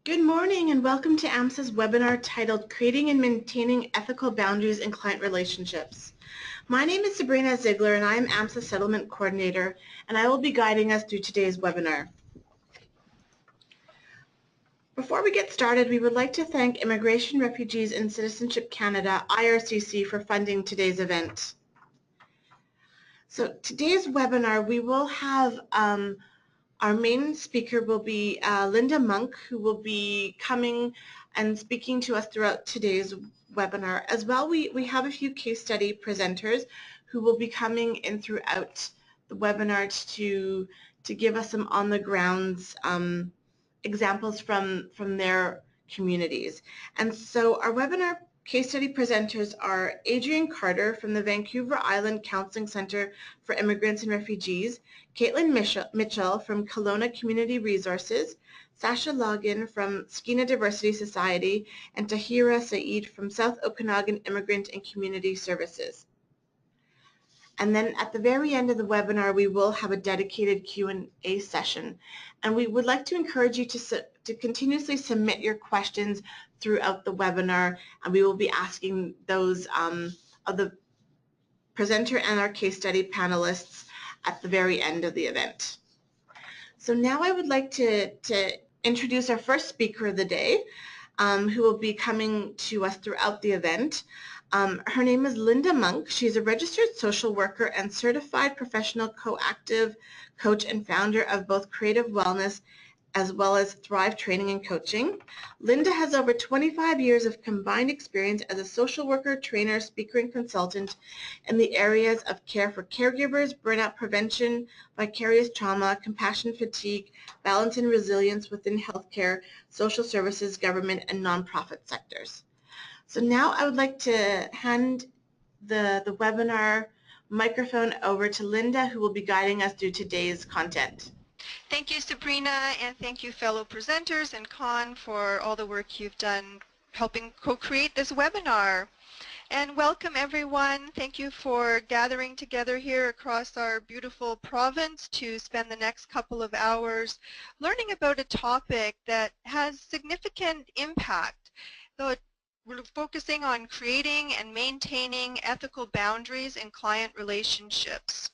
Good morning and welcome to AMSSA's webinar titled Creating and Maintaining Ethical Boundaries in Client Relationships. My name is Sabrina Ziegler and I am AMSSA Settlement Coordinator, and I will be guiding us through today's webinar. Before we get started, we would like to thank Immigration, Refugees and Citizenship Canada, IRCC, for funding today's event. So today's webinar, we will have our main speaker will be Linda Monk, who will be coming and speaking to us throughout today's webinar. As well, we have a few case study presenters who will be coming in throughout the webinar to give us some on-the-grounds examples from their communities. And so our webinar case study presenters are Adrian Carter from the Vancouver Island Counseling Centre for Immigrants and Refugees, Caitlin Mitchell from Kelowna Community Resources, Sasha Logan from Skeena Diversity Society, and Tahira Saeed from South Okanagan Immigrant and Community Services. And then at the very end of the webinar, we will have a dedicated Q&A session. And we would like to encourage you to continuously submit your questions throughout the webinar, and we will be asking those of the presenter and our case study panelists at the very end of the event. So now I would like to introduce our first speaker of the day, who will be coming to us throughout the event. Her name is Linda Monk. She's a registered social worker and certified professional coactive coach and founder of both Creative Wellness as well as Thrive Training and Coaching. Linda has over 25 years of combined experience as a social worker, trainer, speaker, and consultant in the areas of care for caregivers, burnout prevention, vicarious trauma, compassion fatigue, balance and resilience within healthcare, social services, government, and nonprofit sectors. So now I would like to hand the webinar microphone over to Linda, who will be guiding us through today's content. Thank you, Sabrina, and thank you, fellow presenters and Con, for all the work you've done helping co-create this webinar. And welcome, everyone. Thank you for gathering together here across our beautiful province to spend the next couple of hours learning about a topic that has significant impact. Though we're focusing on creating and maintaining ethical boundaries in client relationships.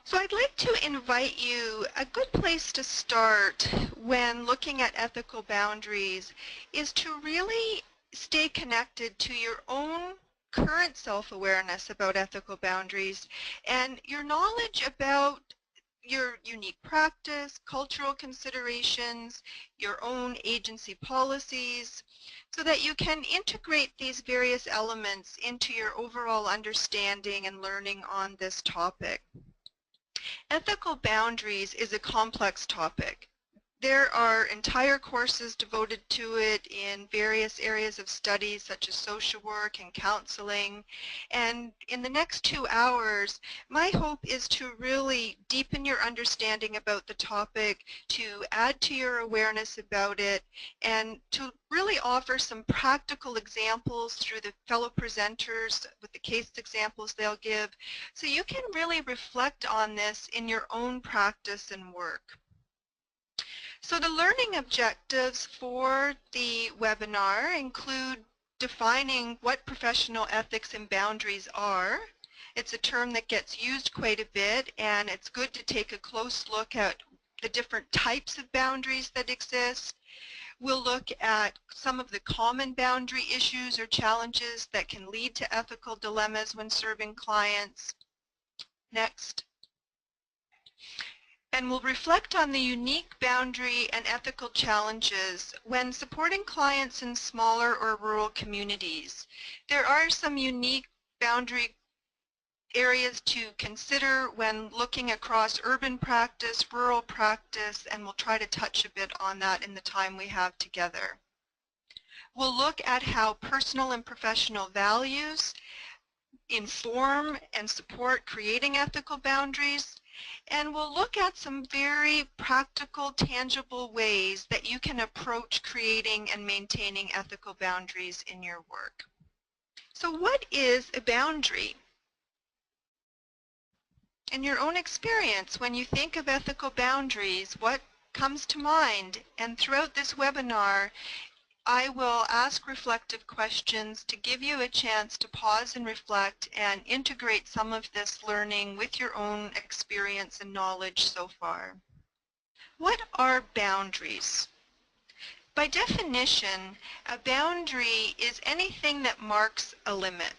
So I'd like to invite you, a good place to start when looking at ethical boundaries is to really stay connected to your own current self-awareness about ethical boundaries and your knowledge about your unique practice, cultural considerations, your own agency policies, so that you can integrate these various elements into your overall understanding and learning on this topic. Ethical boundaries is a complex topic. There are entire courses devoted to it in various areas of study such as social work and counseling. And in the next 2 hours, my hope is to really deepen your understanding about the topic, to add to your awareness about it, and to really offer some practical examples through the fellow presenters with the case examples they'll give, so you can really reflect on this in your own practice and work. So the learning objectives for the webinar include defining what professional ethics and boundaries are. It's a term that gets used quite a bit, and it's good to take a close look at the different types of boundaries that exist. We'll look at some of the common boundary issues or challenges that can lead to ethical dilemmas when serving clients. Next. And we'll reflect on the unique boundary and ethical challenges when supporting clients in smaller or rural communities. There are some unique boundary areas to consider when looking across urban practice, rural practice, and we'll try to touch a bit on that in the time we have together. We'll look at how personal and professional values inform and support creating ethical boundaries. And we'll look at some very practical, tangible ways that you can approach creating and maintaining ethical boundaries in your work. So what is a boundary? In your own experience, when you think of ethical boundaries, what comes to mind. And throughout this webinar, I will ask reflective questions to give you a chance to pause and reflect and integrate some of this learning with your own experience and knowledge so far. What are boundaries? By definition, a boundary is anything that marks a limit.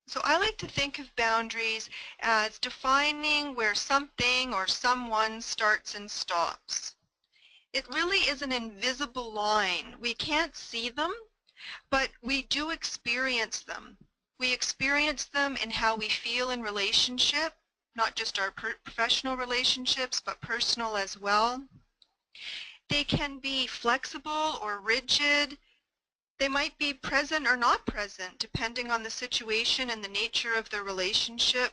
So I like to think of boundaries as defining where something or someone starts and stops. It really is an invisible line. We can't see them, but we do experience them. We experience them in how we feel in relationship, not just our professional relationships, but personal as well. They can be flexible or rigid. They might be present or not present, depending on the situation and the nature of the relationship.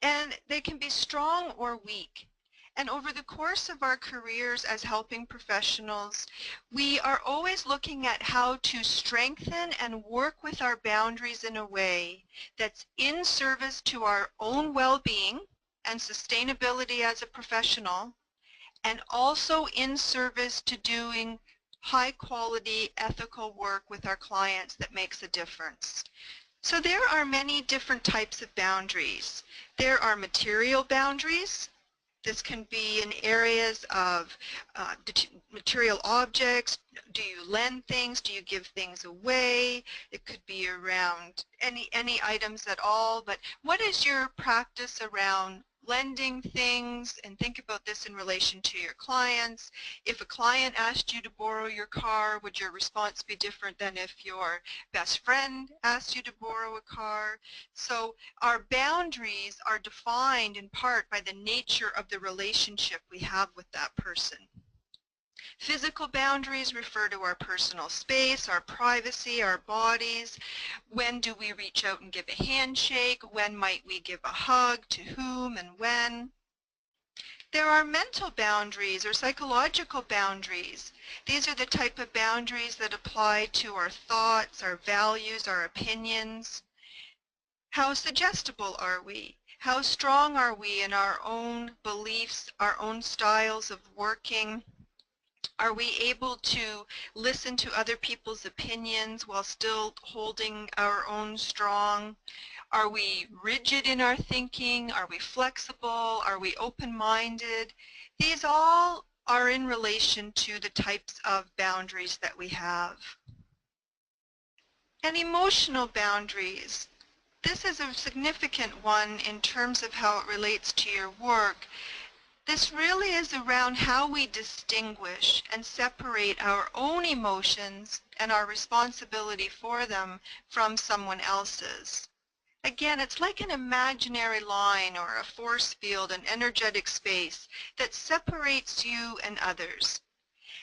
And they can be strong or weak. And over the course of our careers as helping professionals, we are always looking at how to strengthen and work with our boundaries in a way that's in service to our own well-being and sustainability as a professional, and also in service to doing high-quality ethical work with our clients that makes a difference. So there are many different types of boundaries. There are material boundaries. This can be in areas of material objects. Do you lend things? Do you give things away? It could be around any items at all. But what is your practice around lending things? And think about this in relation to your clients. If a client asked you to borrow your car, would your response be different than if your best friend asked you to borrow a car? So our boundaries are defined in part by the nature of the relationship we have with that person. Physical boundaries refer to our personal space, our privacy, our bodies. When do we reach out and give a handshake? When might we give a hug? To whom and when? There are mental boundaries or psychological boundaries. These are the type of boundaries that apply to our thoughts, our values, our opinions. How suggestible are we? How strong are we in our own beliefs, our own styles of working? Are we able to listen to other people's opinions while still holding our own strong? Are we rigid in our thinking? Are we flexible? Are we open-minded? These all are in relation to the types of boundaries that we have. And emotional boundaries. This is a significant one in terms of how it relates to your work. This really is around how we distinguish and separate our own emotions and our responsibility for them from someone else's. Again, it's like an imaginary line or a force field, an energetic space that separates you and others.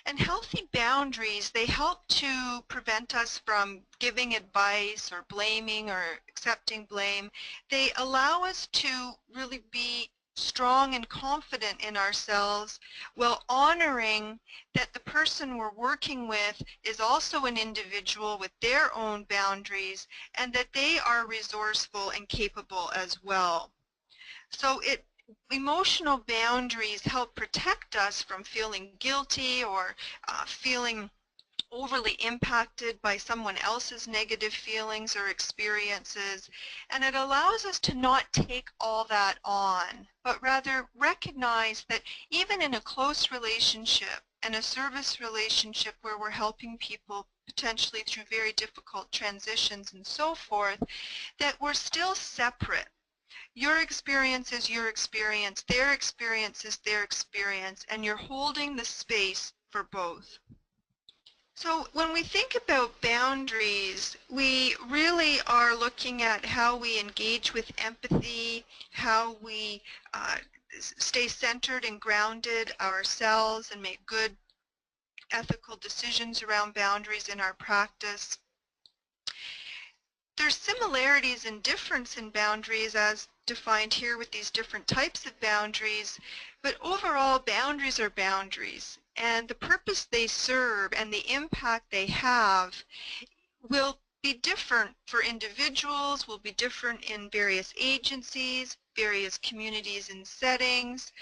And healthy boundaries, they help to prevent us from giving advice or blaming or accepting blame. They allow us to really be strong and confident in ourselves while honoring that the person we're working with is also an individual with their own boundaries and that they are resourceful and capable as well. So emotional boundaries help protect us from feeling guilty or feeling overly impacted by someone else's negative feelings or experiences, and it allows us to not take all that on, but rather recognize that even in a close relationship and a service relationship where we're helping people potentially through very difficult transitions and so forth, that we're still separate. Your experience is your experience, their experience is their experience, and you're holding the space for both. So when we think about boundaries, we really are looking at how we engage with empathy, how we stay centered and grounded ourselves and make good ethical decisions around boundaries in our practice. There's similarities and difference in boundaries as defined here with these different types of boundaries, but overall boundaries are boundaries, and the purpose they serve and the impact they have will be different for individuals, will be different in various agencies, various communities and settings.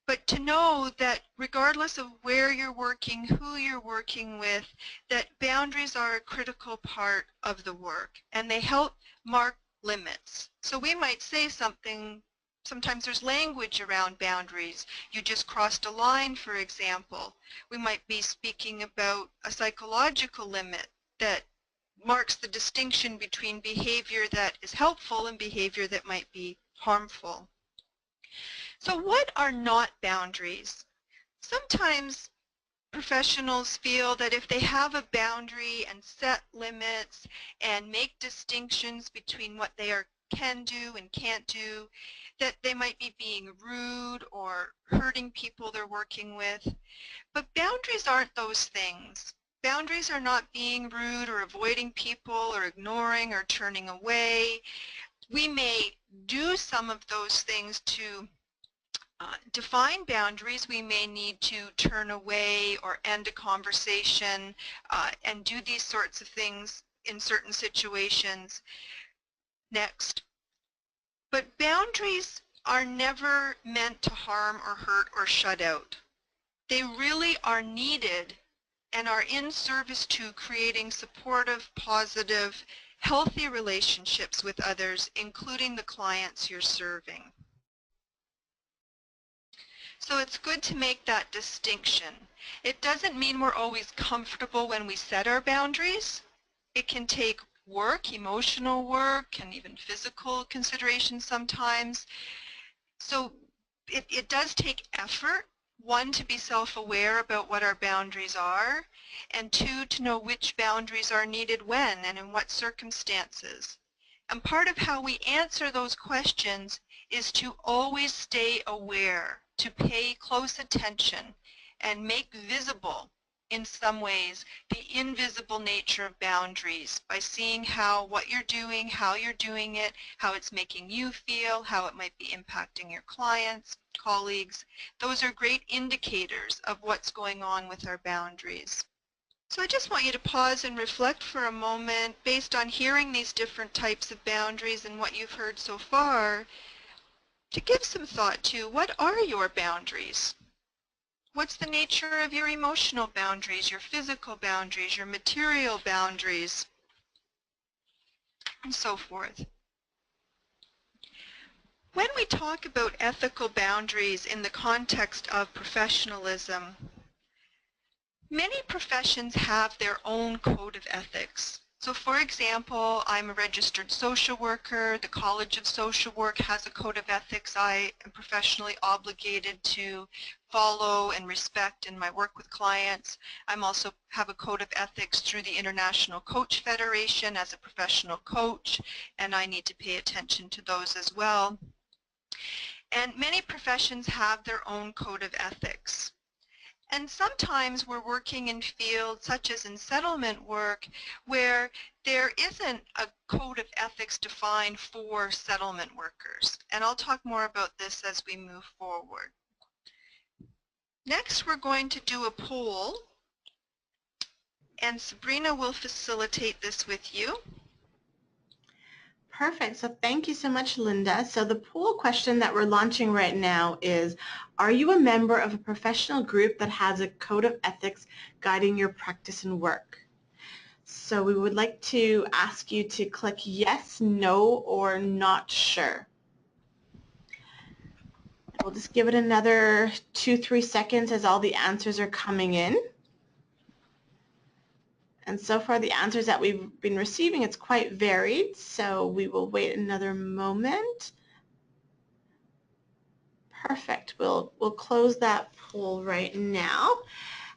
But to know that regardless of where you're working, who you're working with, that boundaries are a critical part of the work and they help mark limits. So we might say something, sometimes there's language around boundaries. You just crossed a line, for example. We might be speaking about a psychological limit that marks the distinction between behavior that is helpful and behavior that might be harmful. So what are not boundaries? Sometimes professionals feel that if they have a boundary and set limits and make distinctions between what they can do and can't do, that they might be being rude or hurting people they're working with. But boundaries aren't those things. Boundaries are not being rude or avoiding people or ignoring or turning away. We may do some of those things to define boundaries. We may need to turn away or end a conversation and do these sorts of things in certain situations. Next. But boundaries are never meant to harm or hurt or shut out. They really are needed and are in service to creating supportive, positive, healthy relationships with others, including the clients you're serving. So it's good to make that distinction. It doesn't mean we're always comfortable when we set our boundaries. It can take work, emotional work, and even physical considerations sometimes. So it does take effort, one, to be self-aware about what our boundaries are, and two, to know which boundaries are needed when and in what circumstances. And part of how we answer those questions is to always stay aware, to pay close attention and make visible in some ways the invisible nature of boundaries by seeing how what you're doing, how you're doing it, how it's making you feel, how it might be impacting your clients, colleagues. Those are great indicators of what's going on with our boundaries. So I just want you to pause and reflect for a moment based on hearing these different types of boundaries and what you've heard so far, to give some thought to what are your boundaries? What's the nature of your emotional boundaries, your physical boundaries, your material boundaries, and so forth? When we talk about ethical boundaries in the context of professionalism, many professions have their own code of ethics. So for example, I'm a registered social worker. The College of Social Work has a code of ethics I am professionally obligated to follow and respect in my work with clients. I also have a code of ethics through the International Coach Federation as a professional coach, and I need to pay attention to those as well. And many professions have their own code of ethics. And sometimes we're working in fields such as in settlement work where there isn't a code of ethics defined for settlement workers. And I'll talk more about this as we move forward. Next, we're going to do a poll, and Sabrina will facilitate this with you. Perfect. So thank you so much, Linda. So the poll question that we're launching right now is, are you a member of a professional group that has a code of ethics guiding your practice and work? So we would like to ask you to click yes, no, or not sure. We'll just give it another 2-3 seconds as all the answers are coming in. And so far the answers that we've been receiving, it's quite varied, so we will wait another moment. Perfect. We'll close that poll right now.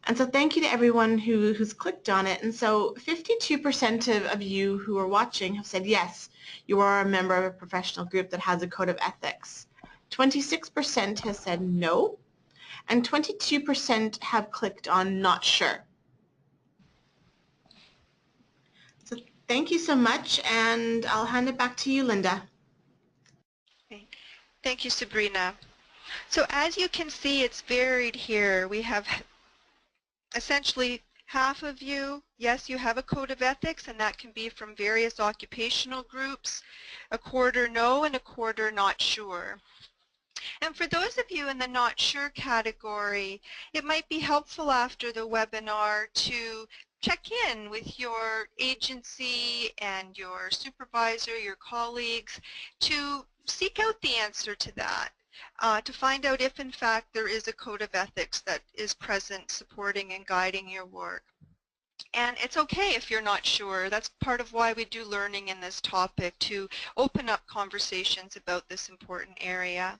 And so thank you to everyone who's clicked on it. And so 52% of you who are watching have said yes, you are a member of a professional group that has a code of ethics. 26% has said no, and 22% have clicked on not sure. So thank you so much, and I'll hand it back to you, Linda. Thank you, Sabrina. So as you can see, it's varied here. We have essentially half of you, yes, you have a code of ethics, and that can be from various occupational groups, a quarter no, and a quarter not sure. And for those of you in the not sure category, it might be helpful after the webinar to check in with your agency and your supervisor, your colleagues, to seek out the answer to that, to find out if in fact there is a code of ethics that is present supporting and guiding your work. And it's okay if you're not sure. That's part of why we do learning in this topic, to open up conversations about this important area.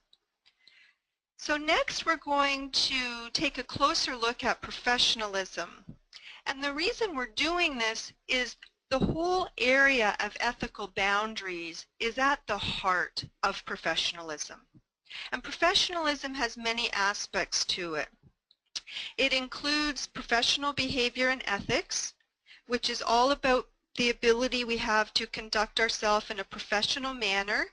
So next we're going to take a closer look at professionalism. And the reason we're doing this is the whole area of ethical boundaries is at the heart of professionalism. And professionalism has many aspects to it. It includes professional behavior and ethics, which is all about the ability we have to conduct ourselves in a professional manner,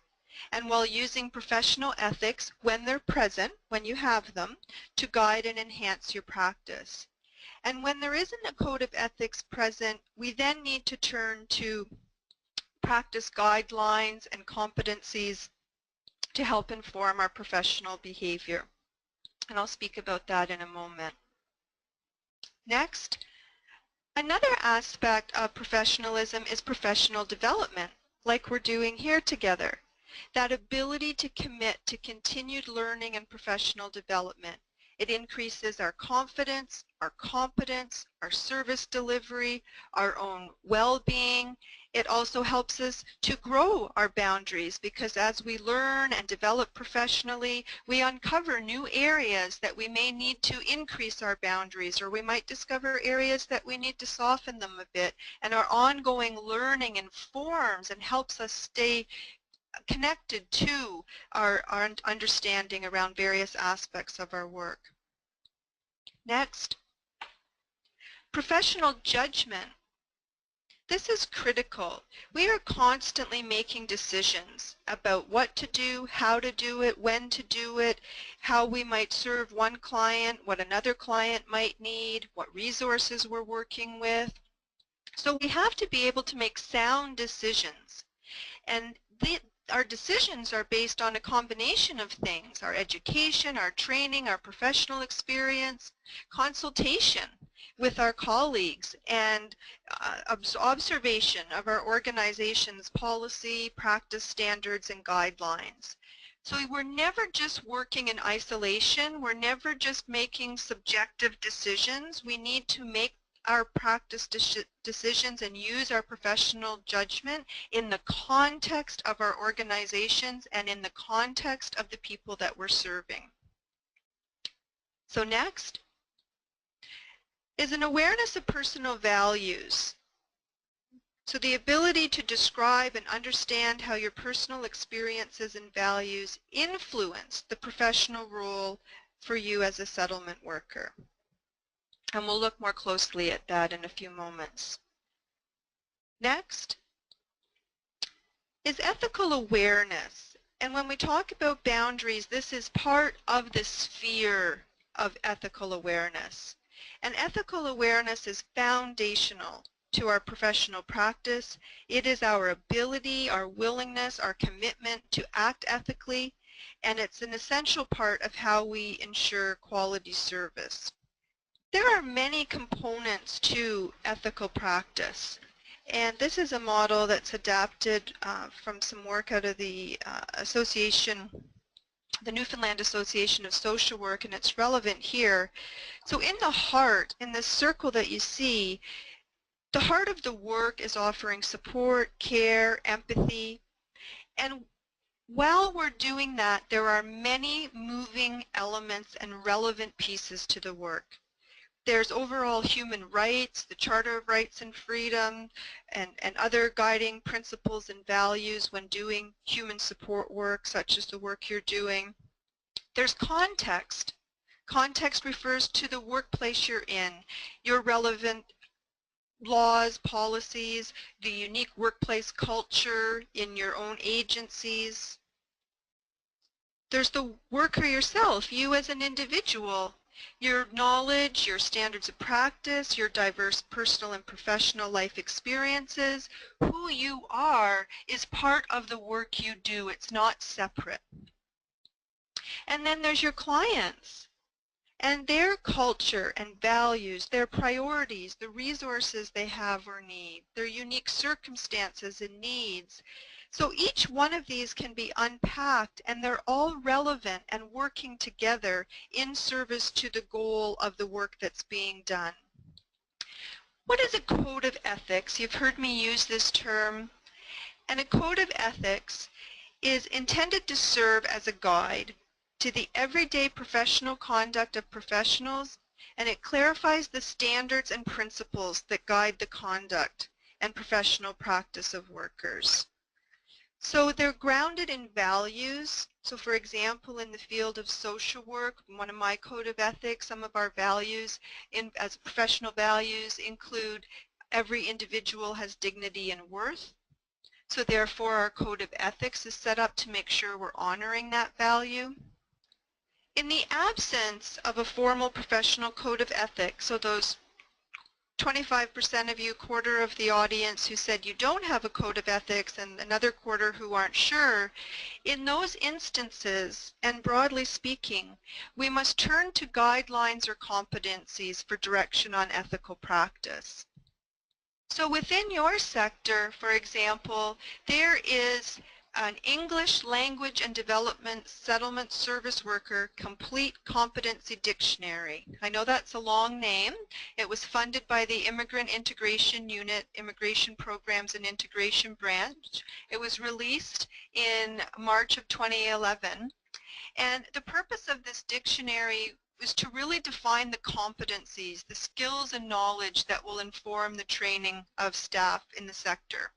and while using professional ethics when they're present, when you have them, to guide and enhance your practice. And when there isn't a code of ethics present, we then need to turn to practice guidelines and competencies to help inform our professional behavior. And I'll speak about that in a moment. Next, another aspect of professionalism is professional development, like we're doing here together. That ability to commit to continued learning and professional development. It increases our confidence, our competence, our service delivery, our own well-being. It also helps us to grow our boundaries, because as we learn and develop professionally, we uncover new areas that we may need to increase our boundaries, or we might discover areas that we need to soften them a bit. And our ongoing learning informs and helps us stay connected to our understanding around various aspects of our work. Next, professional judgment. This is critical. We are constantly making decisions about what to do, how to do it, when to do it, how we might serve one client, what another client might need, what resources we're working with. So we have to be able to make sound decisions. And our decisions are based on a combination of things: our education, our training, our professional experience, consultation with our colleagues, and observation of our organization's policy, practice standards, and guidelines. So we're never just working in isolation. We're never just making subjective decisions. We need to make our practice decisions and use our professional judgment in the context of our organizations and in the context of the people that we're serving. So next is an awareness of personal values. So the ability to describe and understand how your personal experiences and values influence the professional role for you as a settlement worker. And we'll look more closely at that in a few moments. Next is ethical awareness. And when we talk about boundaries, this is part of the sphere of ethical awareness. And ethical awareness is foundational to our professional practice. It is our ability, our willingness, our commitment to act ethically, and it's an essential part of how we ensure quality service. There are many components to ethical practice, and this is a model that's adapted from some work out of the association, the Newfoundland Association of Social Work, and it's relevant here. So in the heart, in this circle that you see, the heart of the work is offering support, care, empathy, and while we're doing that, there are many moving elements and relevant pieces to the work. There's overall human rights, the Charter of Rights and Freedom, and other guiding principles and values when doing human support work, such as the work you're doing. There's context. Context refers to the workplace you're in, your relevant laws, policies, the unique workplace culture in your own agencies. There's the worker yourself, you as an individual. Your knowledge, your standards of practice, your diverse personal and professional life experiences, who you are is part of the work you do. It's not separate. And then there's your clients and their culture and values, their priorities, the resources they have or need, their unique circumstances and needs. So each one of these can be unpacked, and they're all relevant and working together in service to the goal of the work that's being done. What is a code of ethics? You've heard me use this term. And a code of ethics is intended to serve as a guide to the everyday professional conduct of professionals, and it clarifies the standards and principles that guide the conduct and professional practice of workers. So they're grounded in values. So for example, in the field of social work, one of my code of ethics, some of our values as professional values include every individual has dignity and worth. So therefore, our code of ethics is set up to make sure we're honoring that value. In the absence of a formal professional code of ethics, so those 25% of you, quarter of the audience who said you don't have a code of ethics and another quarter who aren't sure, in those instances, and broadly speaking, we must turn to guidelines or competencies for direction on ethical practice. So within your sector, for example, there is an English Language and Development Settlement Service Worker Complete Competency Dictionary. I know that's a long name. It was funded by the Immigrant Integration Unit, Immigration Programs and Integration Branch. It was released in March of 2011. And the purpose of this dictionary is to really define the competencies, the skills and knowledge that will inform the training of staff in the sector.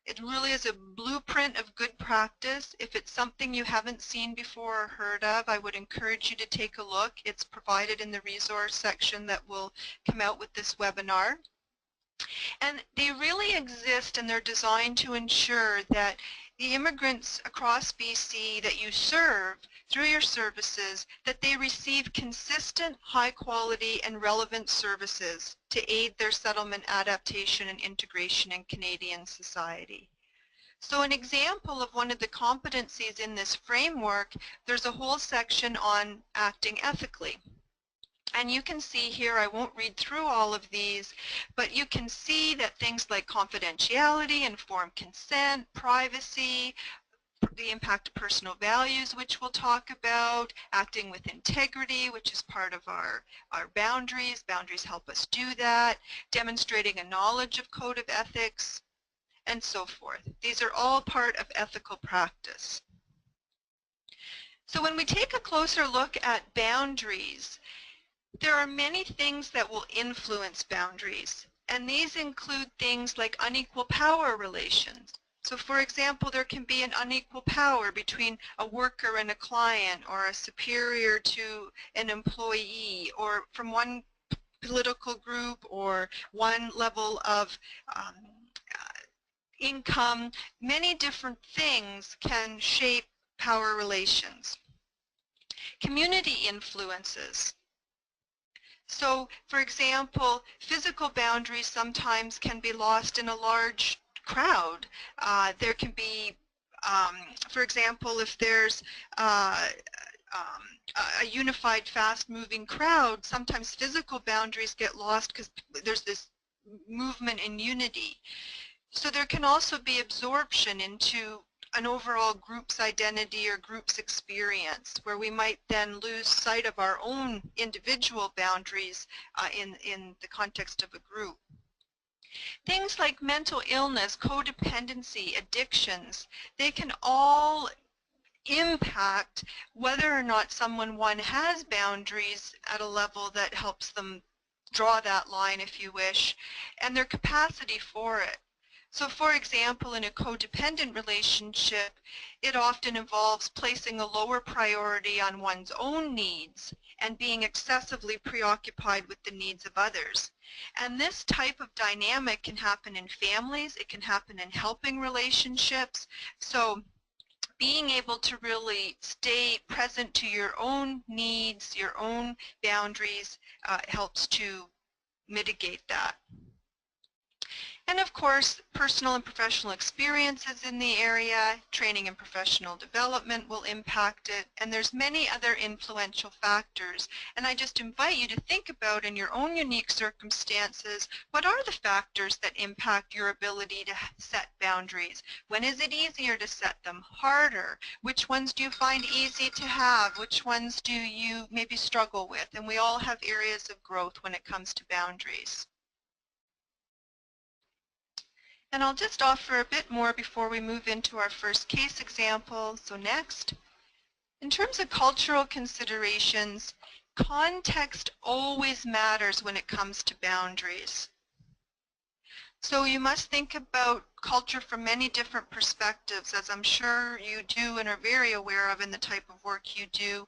It really is a blueprint of good practice. If it's something you haven't seen before or heard of, I would encourage you to take a look. It's provided in the resource section that will come out with this webinar. And they really exist, and they're designed to ensure that the immigrants across BC that you serve through your services, that they receive consistent, high quality and relevant services to aid their settlement, adaptation and integration in Canadian society. So an example of one of the competencies in this framework, there's a whole section on acting ethically. And you can see here, I won't read through all of these, but you can see that things like confidentiality, informed consent, privacy, the impact of personal values, which we'll talk about, acting with integrity, which is part of our boundaries. Boundaries help us do that, demonstrating a knowledge of code of ethics, and so forth. These are all part of ethical practice. So when we take a closer look at boundaries, there are many things that will influence boundaries, and these include things like unequal power relations. So for example, there can be an unequal power between a worker and a client, or a superior to an employee, or from one political group or one level of income. Many different things can shape power relations. Community influences. So, for example, physical boundaries sometimes can be lost in a large crowd. There can be, for example, if there's a unified, fast-moving crowd, sometimes physical boundaries get lost because there's this movement in unity. So there can also be absorption into an overall group's identity or group's experience, where we might then lose sight of our own individual boundaries in the context of a group. Things like mental illness, codependency, addictions, they can all impact whether or not one has boundaries at a level that helps them draw that line, if you wish, and their capacity for it. So for example, in a codependent relationship, it often involves placing a lower priority on one's own needs and being excessively preoccupied with the needs of others. And this type of dynamic can happen in families, it can happen in helping relationships. So being able to really stay present to your own needs, your own boundaries, helps to mitigate that. And of course, personal and professional experiences in the area, training and professional development will impact it, and there's many other influential factors. And I just invite you to think about in your own unique circumstances, what are the factors that impact your ability to set boundaries? When is it easier to set them? Harder? Which ones do you find easy to have? Which ones do you maybe struggle with? And we all have areas of growth when it comes to boundaries. And I'll just offer a bit more before we move into our first case example. So next, in terms of cultural considerations, context always matters when it comes to boundaries. So you must think about culture from many different perspectives, as I'm sure you do and are very aware of in the type of work you do.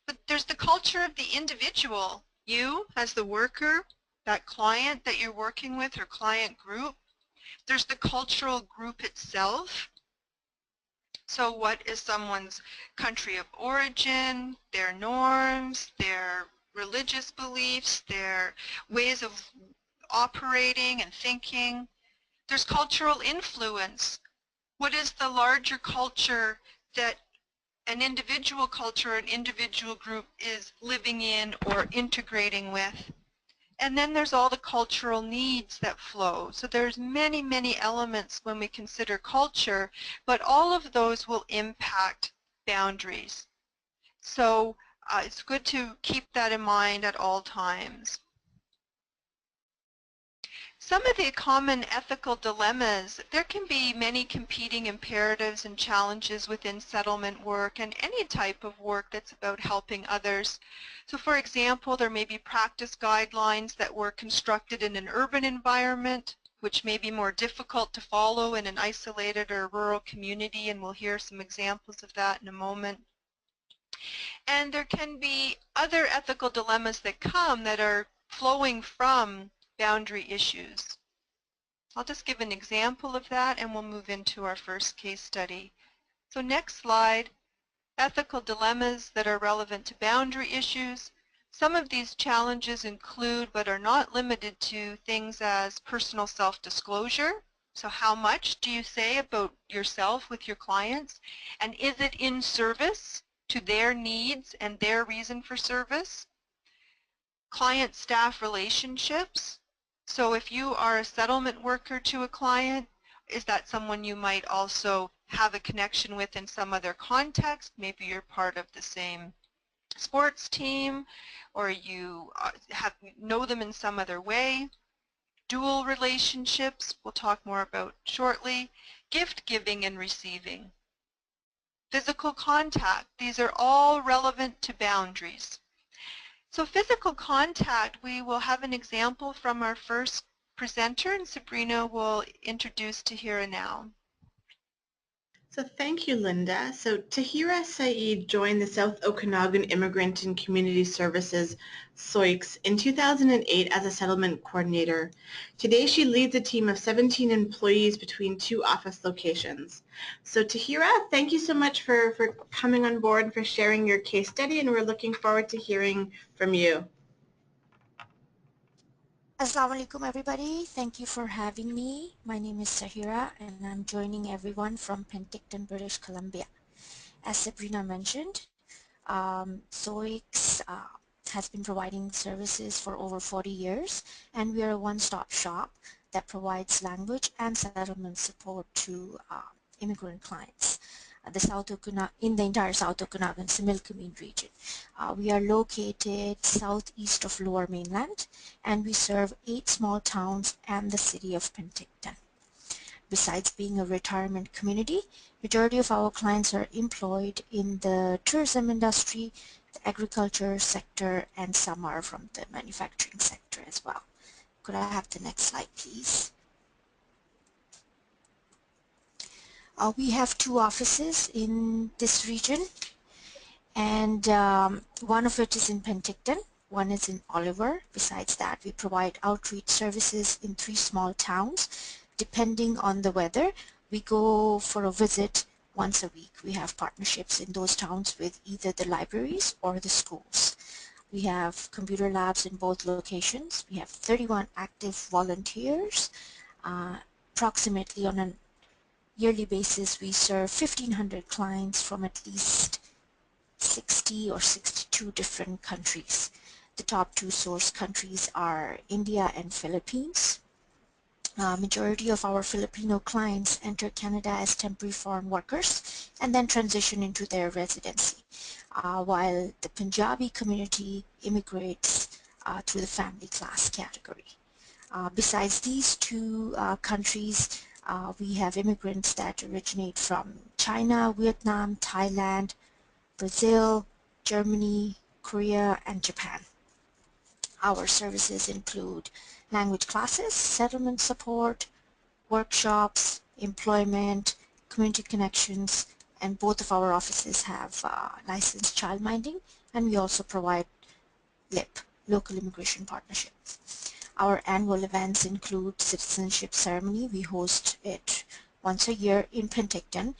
But there's the culture of the individual, you as the worker, that client that you're working with or client group. There's the cultural group itself. So what is someone's country of origin, their norms, their religious beliefs, their ways of operating and thinking. There's cultural influence. What is the larger culture that an individual culture, an individual group is living in or integrating with? And then there's all the cultural needs that flow. So there's many, many elements when we consider culture, but all of those will impact boundaries. So it's good to keep that in mind at all times. Some of the common ethical dilemmas, there can be many competing imperatives and challenges within settlement work and any type of work that's about helping others. So for example, there may be practice guidelines that were constructed in an urban environment, which may be more difficult to follow in an isolated or rural community, and we'll hear some examples of that in a moment. And there can be other ethical dilemmas that come that are flowing from boundary issues. I'll just give an example of that and we'll move into our first case study. So next slide, ethical dilemmas that are relevant to boundary issues. Some of these challenges include but are not limited to things as personal self-disclosure. So how much do you say about yourself with your clients? And is it in service to their needs and their reason for service? Client-staff relationships. So if you are a settlement worker to a client, is that someone you might also have a connection with in some other context? Maybe you're part of the same sports team or you know them in some other way. Dual relationships, we'll talk more about shortly. Gift giving and receiving. Physical contact, these are all relevant to boundaries. So physical contact, we will have an example from our first presenter, and Sabrina will introduce to here and now. So thank you, Linda. So Tahira Saeed joined the South Okanagan Immigrant and Community Services, SOICS, in 2008 as a settlement coordinator. Today she leads a team of 17 employees between 2 office locations. So Tahira, thank you so much for coming on board and for sharing your case study, and we're looking forward to hearing from you. Assalamu alaikum everybody. Thank you for having me. My name is Sahira and I'm joining everyone from Penticton, British Columbia. As Sabrina mentioned, SOICS has been providing services for over 40 years and we are a one-stop shop that provides language and settlement support to immigrant clients in the entire South Okanagan Similkameen region. We are located southeast of Lower Mainland and we serve 8 small towns and the city of Penticton. Besides being a retirement community, majority of our clients are employed in the tourism industry, the agriculture sector, and some are from the manufacturing sector as well. Could I have the next slide, please? We have 2 offices in this region, and one of it is in Penticton, one is in Oliver. Besides that, we provide outreach services in 3 small towns. Depending on the weather, we go for a visit once a week. We have partnerships in those towns with either the libraries or the schools. We have computer labs in both locations. We have 31 active volunteers. Approximately on a yearly basis, we serve 1,500 clients from at least 60 or 62 different countries. The top two source countries are India and Philippines. Majority of our Filipino clients enter Canada as temporary foreign workers and then transition into their residency, while the Punjabi community immigrates through the family class category. Besides these two countries, we have immigrants that originate from China, Vietnam, Thailand, Brazil, Germany, Korea, and Japan. Our services include language classes, settlement support, workshops, employment, community connections, and both of our offices have licensed childminding, and we also provide LIP, local immigration partnerships. Our annual events include citizenship ceremony. We host it once a year in Penticton.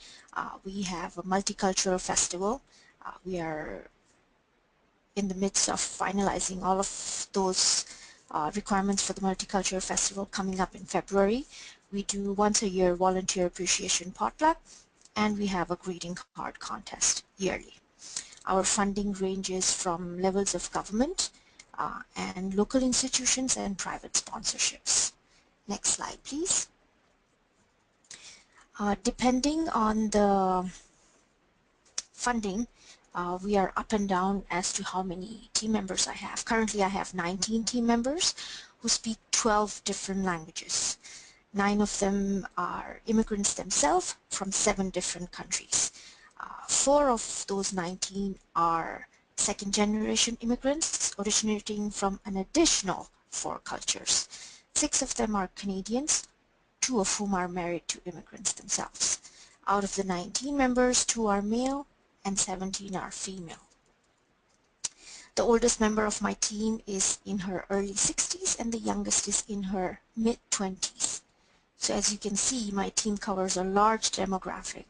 We have a multicultural festival. We are in the midst of finalizing all of those requirements for the Multicultural Festival coming up in February. We do once a year volunteer appreciation potluck, and we have a greeting card contest yearly. Our funding ranges from levels of government and local institutions and private sponsorships. Next slide, please. Depending on the funding, we are up and down as to how many team members I have. Currently, I have 19 team members who speak 12 different languages. 9 of them are immigrants themselves from 7 different countries. 4 of those 19 are second-generation immigrants originating from an additional 4 cultures. 6 of them are Canadians, 2 of whom are married to immigrants themselves. Out of the 19 members, 2 are male and 17 are female. The oldest member of my team is in her early 60s and the youngest is in her mid-20s. So as you can see, my team covers a large demographic.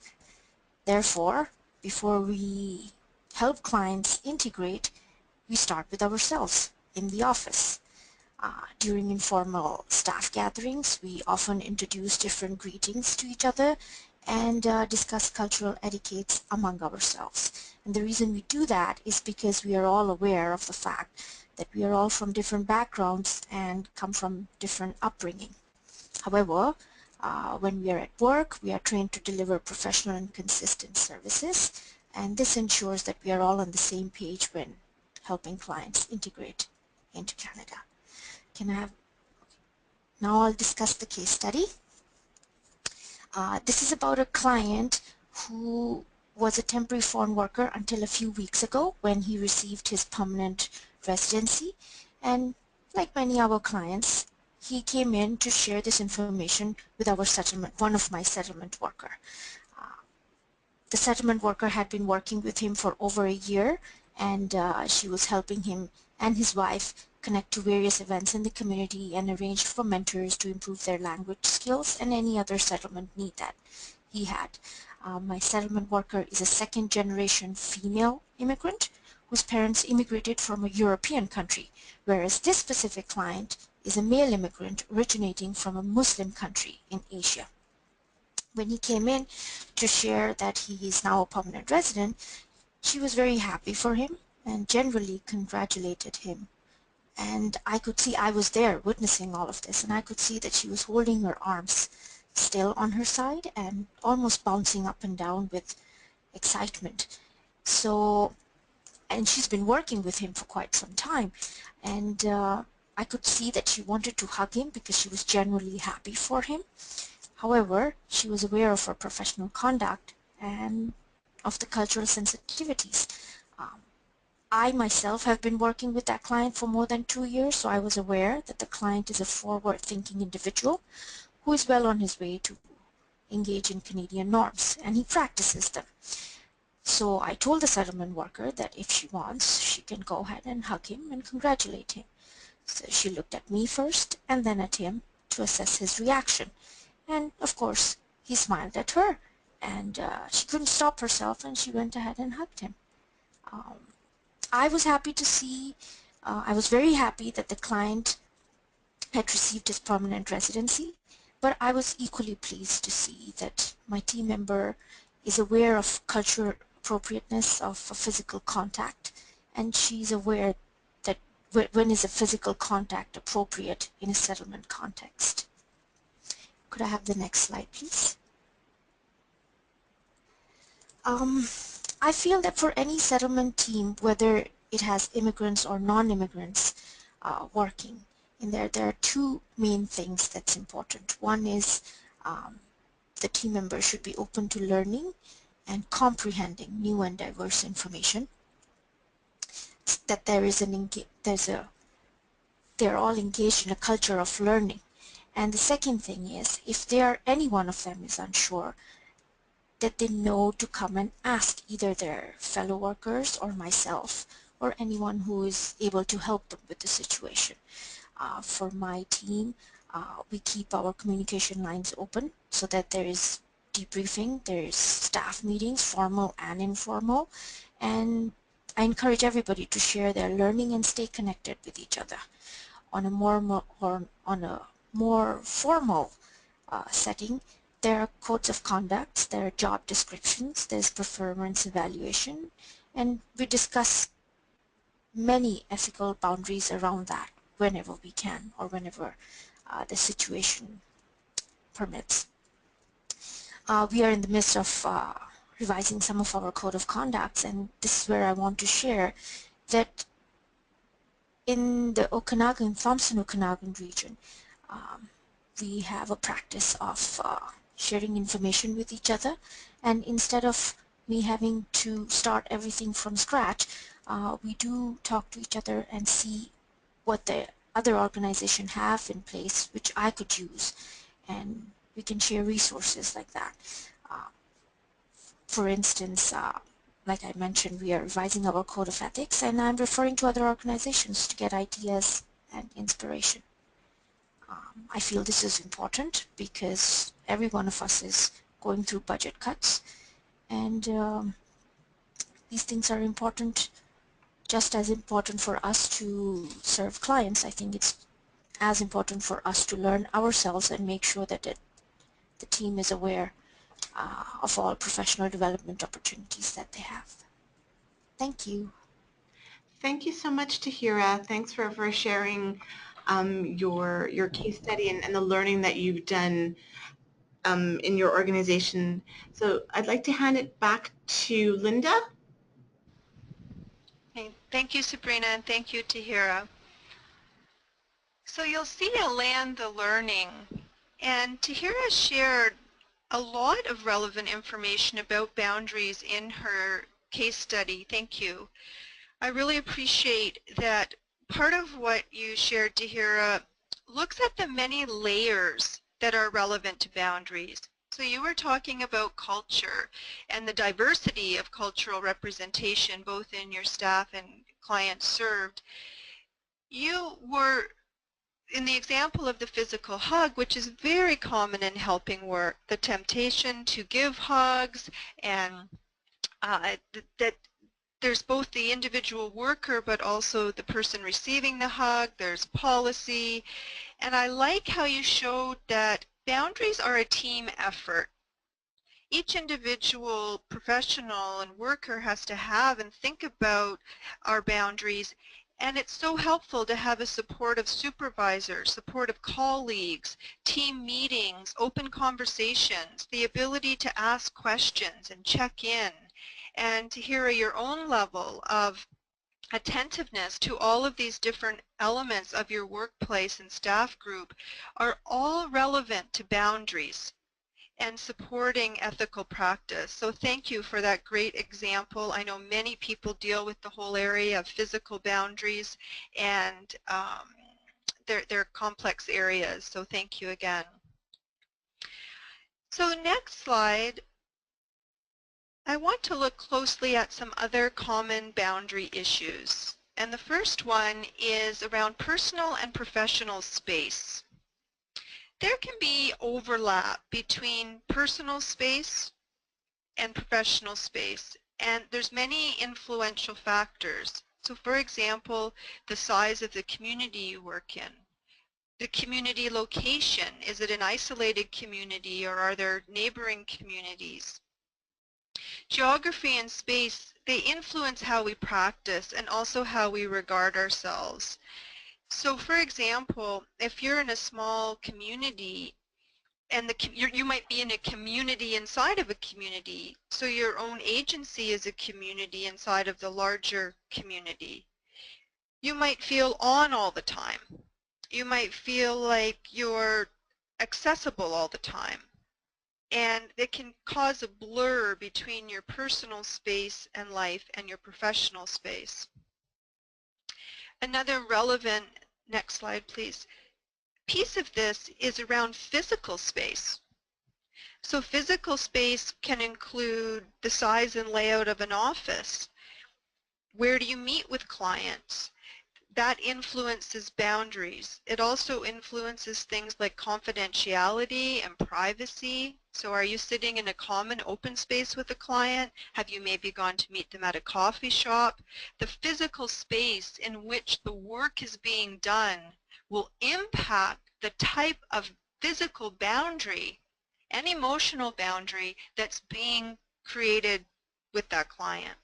Therefore, before we help clients integrate, we start with ourselves in the office. During informal staff gatherings, we often introduce different greetings to each other and discuss cultural etiquettes among ourselves. And the reason we do that is because we are all aware of the fact that we are all from different backgrounds and come from different upbringing. However, when we are at work, we are trained to deliver professional and consistent services, and this ensures that we are all on the same page when helping clients integrate into Canada. Can I have, now I'll discuss the case study. This is about a client who was a temporary foreign worker until a few weeks ago when he received his permanent residency. And like many of our clients, he came in to share this information with our settlement, one of my settlement worker. The settlement worker had been working with him for over a year, and she was helping him and his wife connect to various events in the community and arranged for mentors to improve their language skills and any other settlement need that he had. My settlement worker is a second-generation female immigrant whose parents immigrated from a European country, whereas this specific client is a male immigrant originating from a Muslim country in Asia. When he came in to share that he is now a permanent resident, she was very happy for him and generally congratulated him. And I could see, I was there witnessing all of this, and I could see that she was holding her arms still on her side and almost bouncing up and down with excitement. So, and she's been working with him for quite some time, and I could see that she wanted to hug him because she was genuinely happy for him. However, she was aware of her professional conduct and of the cultural sensitivities. I myself have been working with that client for more than 2 years, so I was aware that the client is a forward-thinking individual who is well on his way to engage in Canadian norms, and he practices them. So I told the settlement worker that if she wants, she can go ahead and hug him and congratulate him. So she looked at me first and then at him to assess his reaction. And of course, he smiled at her, and she couldn't stop herself, and she went ahead and hugged him. I was happy to see, I was very happy that the client had received his permanent residency, But I was equally pleased to see that my team member is aware of cultural appropriateness of a physical contact, and she's aware that when is a physical contact appropriate in a settlement context. Could I have the next slide, please? I feel that for any settlement team, whether it has immigrants or non-immigrants working in there are two main things that's important. One is the team member should be open to learning and comprehending new and diverse information. That they're all engaged in a culture of learning. And the second thing is, if any one of them is unsure, that they know to come and ask either their fellow workers or myself or anyone who is able to help them with the situation. For my team, we keep our communication lines open so that there is debriefing, there is staff meetings, formal and informal, and I encourage everybody to share their learning and stay connected with each other. On a more formal setting, there are codes of conduct, there are job descriptions, there's performance evaluation, and we discuss many ethical boundaries around that whenever we can or whenever the situation permits. We are in the midst of revising some of our code of conducts, and this is where I want to share that in the Okanagan, Thompson-Okanagan region, we have a practice of sharing information with each other, and instead of me having to start everything from scratch, we do talk to each other and see what the other organization have in place which I could use, and we can share resources like that. For instance, like I mentioned, we are revising our code of ethics, and I'm referring to other organizations to get ideas and inspiration. I feel this is important because every one of us is going through budget cuts, and these things are important, just as important for us to serve clients. I think it's as important for us to learn ourselves and make sure that the team is aware of all professional development opportunities that they have. Thank you. Thank you so much, Tahira. Thanks for sharing your case study and the learning that you've done in your organization. So I'd like to hand it back to Linda. Okay, thank you, Sabrina, and thank you, Tahira. So you'll see a land the learning, and Tahira shared a lot of relevant information about boundaries in her case study. Thank you. I really appreciate that part of what you shared, Tahira, looks at the many layers that are relevant to boundaries. So you were talking about culture and the diversity of cultural representation both in your staff and clients served. You were in the example of the physical hug, which is very common in helping work, the temptation to give hugs, and that there's both the individual worker but also the person receiving the hug, there's policy, and I like how you showed that boundaries are a team effort. Each individual professional and worker has to have and think about our boundaries, and it's so helpful to have a supportive supervisor, supportive colleagues, team meetings, open conversations, the ability to ask questions and check in, and to hear your own level of attentiveness to all of these different elements of your workplace and staff group are all relevant to boundaries and supporting ethical practice. So thank you for that great example. I know many people deal with the whole area of physical boundaries, and they're complex areas, so thank you again. So next slide, I want to look closely at some other common boundary issues. And the first one is around personal and professional space. There can be overlap between personal space and professional space, and there's many influential factors. So for example, the size of the community you work in, The community location, is it an isolated community or are there neighboring communities? Geography and space, they influence how we practice and also how we regard ourselves. So for example, if you're in a small community and you might be in a community inside of a community, so your own agency is a community inside of the larger community. You might feel on all the time. You might feel like you're accessible all the time. And it can cause a blur between your personal space and life and your professional space. Another relevant, next slide please, piece of this is around physical space. So physical space can include the size and layout of an office. Where do you meet with clients? That influences boundaries. It also influences things like confidentiality and privacy. So are you sitting in a common open space with a client? Have you maybe gone to meet them at a coffee shop? The physical space in which the work is being done will impact the type of physical boundary and emotional boundary that's being created with that client.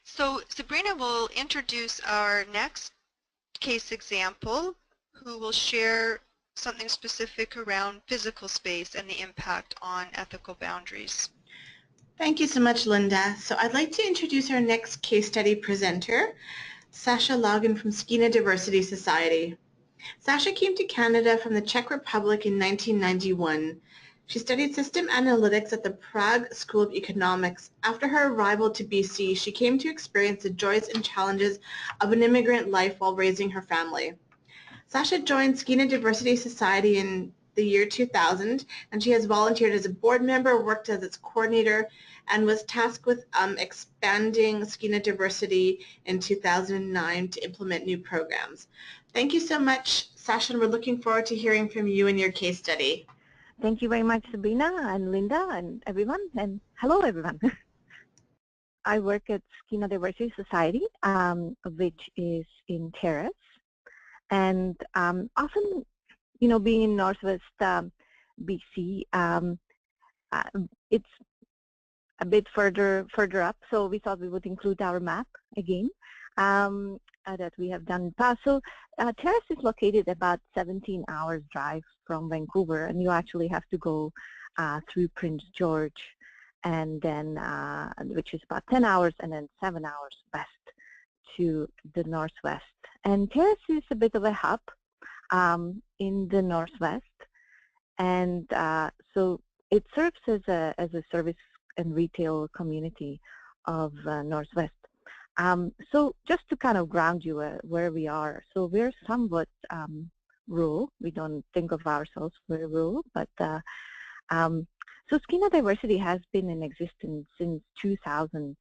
So Sabrina will introduce our next case example, who will share something specific around physical space and the impact on ethical boundaries. Thank you so much, Linda. So I'd like to introduce our next case study presenter, Sasha Logan from Skeena Diversity Society. Sasha came to Canada from the Czech Republic in 1991. She studied system analytics at the Prague School of Economics. After her arrival to BC, she came to experience the joys and challenges of an immigrant life while raising her family. Sasha joined Skeena Diversity Society in the year 2000, and she has volunteered as a board member, worked as its coordinator, and was tasked with expanding Skeena Diversity in 2009 to implement new programs. Thank you so much, Sasha, and we're looking forward to hearing from you in your case study. Thank you very much, Sabrina and Linda and everyone, and hello everyone. I work at Skeena Diversity Society, which is in Terrace, and often, you know, being in Northwest BC, it's a bit further up, so we thought we would include our map again that we have done in the past. So Terrace is located about 17 hours drive from Vancouver, and you actually have to go through Prince George, and then which is about 10 hours, and then 7 hours west to the northwest. And Terrace is a bit of a hub in the northwest, and so it serves as a service and retail community of Northwest. So just to kind of ground you where we are, so we're somewhat rural. We don't think of ourselves very rural, but so Skeena Diversity has been in existence since 2000,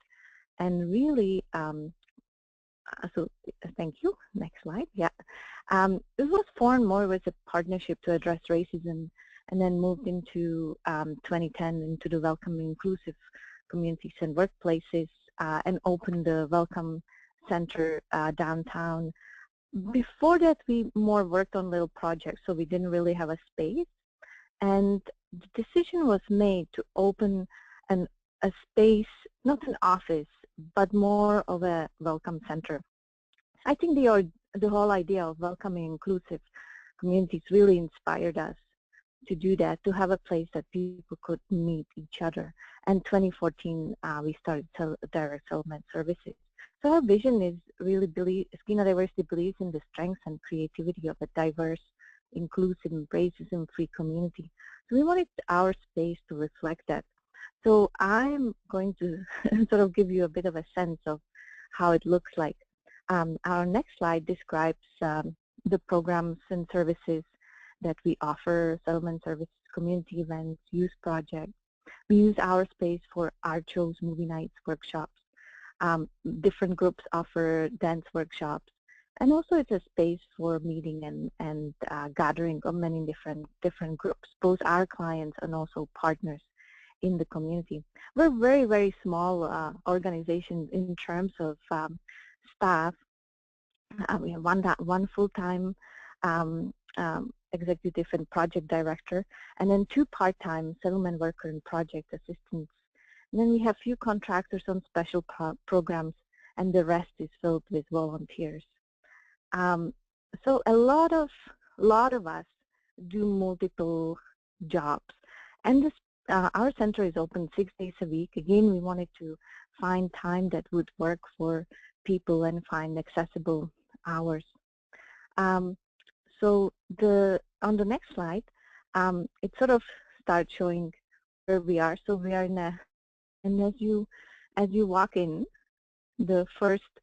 and really, so thank you. Next slide. Yeah, it was formed more as a partnership to address racism, and then moved into 2010 into the welcoming, inclusive communities and workplaces, and opened the Welcome Center downtown. Before that, we more worked on little projects, so we didn't really have a space. And the decision was made to open a space, not an office, but more of a welcome center. I think the whole idea of welcoming inclusive communities really inspired us to do that, to have a place that people could meet each other. And 2014, we started direct settlement services. So our vision is really, Skeena Diversity believes in the strengths and creativity of a diverse, inclusive, racism-free community. So we wanted our space to reflect that. So I'm going to sort of give you a bit of a sense of how it looks like. Our next slide describes the programs and services that we offer: settlement services, community events, youth projects. We use our space for art shows, movie nights, workshops. Different groups offer dance workshops. And also it's a space for meeting and gathering of many different groups, both our clients and also partners in the community. We're a very, very small organization in terms of staff. We have one full-time executive and project director, and then 2 part-time settlement worker and project assistants. And then we have few contractors on special programs, and the rest is filled with volunteers. So a lot of us do multiple jobs, and this our center is open 6 days a week. Again, we wanted to find time that would work for people and find accessible hours. So on the next slide, it sort of starts showing where we are. So we are and as you walk in, the first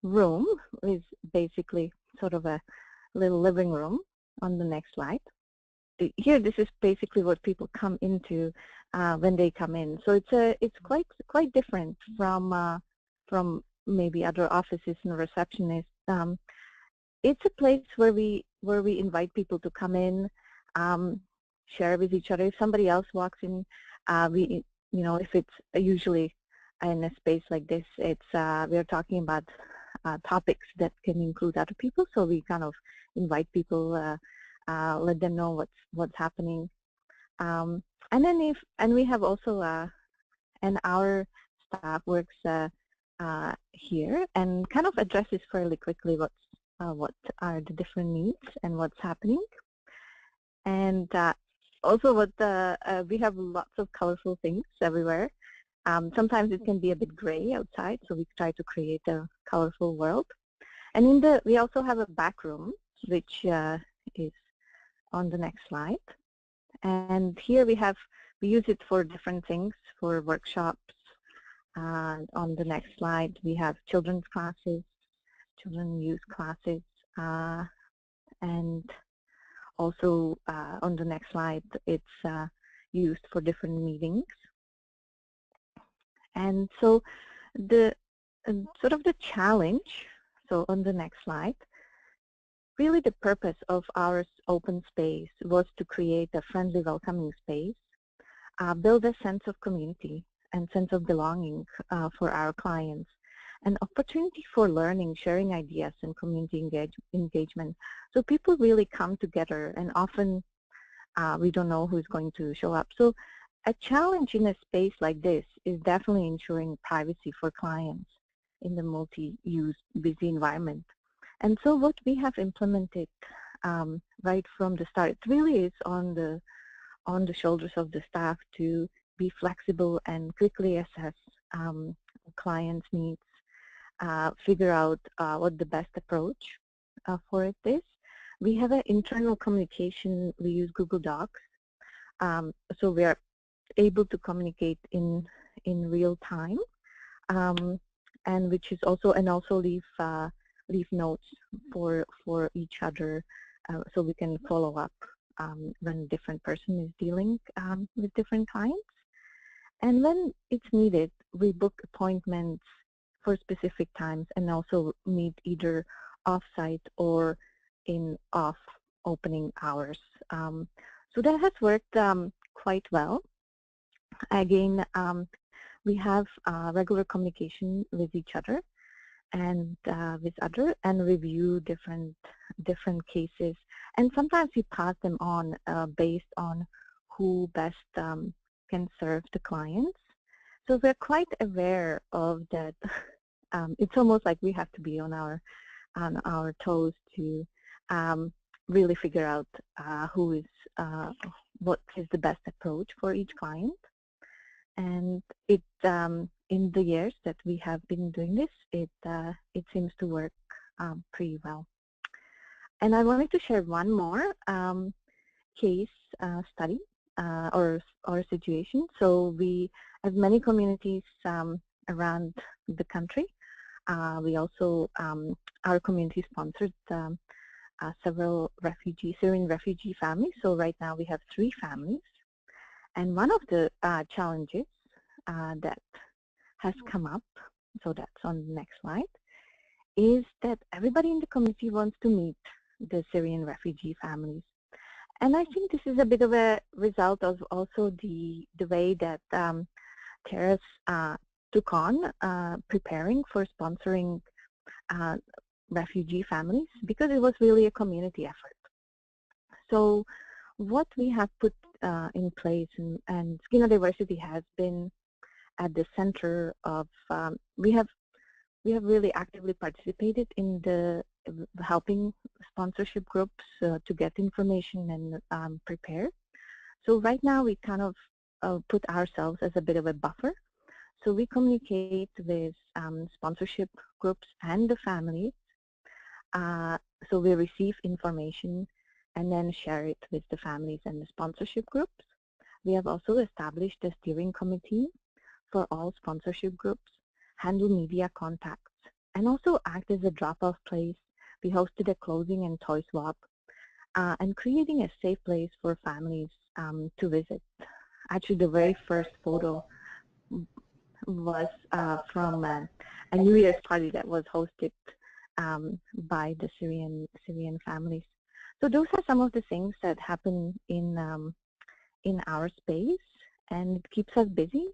room is basically sort of a little living room. On the next slide. Here, this is basically what people come into when they come in. So it's quite different from maybe other offices and receptionists. It's a place where we invite people to come in, share with each other. If somebody else walks in, if it's usually in a space like this, it's we're talking about topics that can include other people. So we kind of invite people, let them know what's happening, and then we have also and our staff works here and kind of addresses fairly quickly what are the different needs and what's happening, and also we have lots of colorful things everywhere. Sometimes it can be a bit gray outside, so we try to create a colorful world. And we also have a back room, which is on the next slide. And here we use it for different things, for workshops. On the next slide, we have children's classes, children youth classes, and also on the next slide, it's used for different meetings. And so the sort of the challenge, so on the next slide, really the purpose of our open space was to create a friendly, welcoming space, build a sense of community and sense of belonging for our clients, an opportunity for learning, sharing ideas, and community engagement. So people really come together, and often we don't know who's going to show up. So a challenge in a space like this is definitely ensuring privacy for clients in the multi-use busy environment. And so what we have implemented right from the start, it really is on the shoulders of the staff to be flexible and quickly assess clients' needs, figure out what the best approach for it is. We have an internal communication, we use Google Docs, so we are able to communicate in real time, and which is also leave notes for each other, so we can follow up when a different person is dealing with different clients. And when it's needed, we book appointments for specific times and also meet either off-site or in off-opening hours. So that has worked quite well. Again, we have regular communication with each other and review different cases, and sometimes we pass them on based on who best can serve the clients. So we're quite aware of that. It's almost like we have to be on our toes to really figure out what is the best approach for each client. And in the years that we have been doing this, it seems to work pretty well. And I wanted to share one more case study or situation. So we have many communities around the country. We also, our community sponsored several Syrian refugee families. So right now we have 3 families. And one of the challenges that has come up, so that's on the next slide, is that everybody in the community wants to meet the Syrian refugee families. And I think this is a bit of a result of also the way that TERAS took on preparing for sponsoring refugee families, because it was really a community effort. So what we have put in place, and Skin Diversity has been at the center of, we have really actively participated in the helping sponsorship groups to get information and prepare. So right now we kind of put ourselves as a bit of a buffer. So we communicate with sponsorship groups and the families. So we receive information and then share it with the families and the sponsorship groups. We have also established a steering committee for all sponsorship groups, handle media contacts, and also act as a drop-off place. We hosted a clothing and toy swap, and creating a safe place for families to visit. Actually, the very first photo was from a New Year's party that was hosted by the Syrian families. So those are some of the things that happen in our space, and it keeps us busy,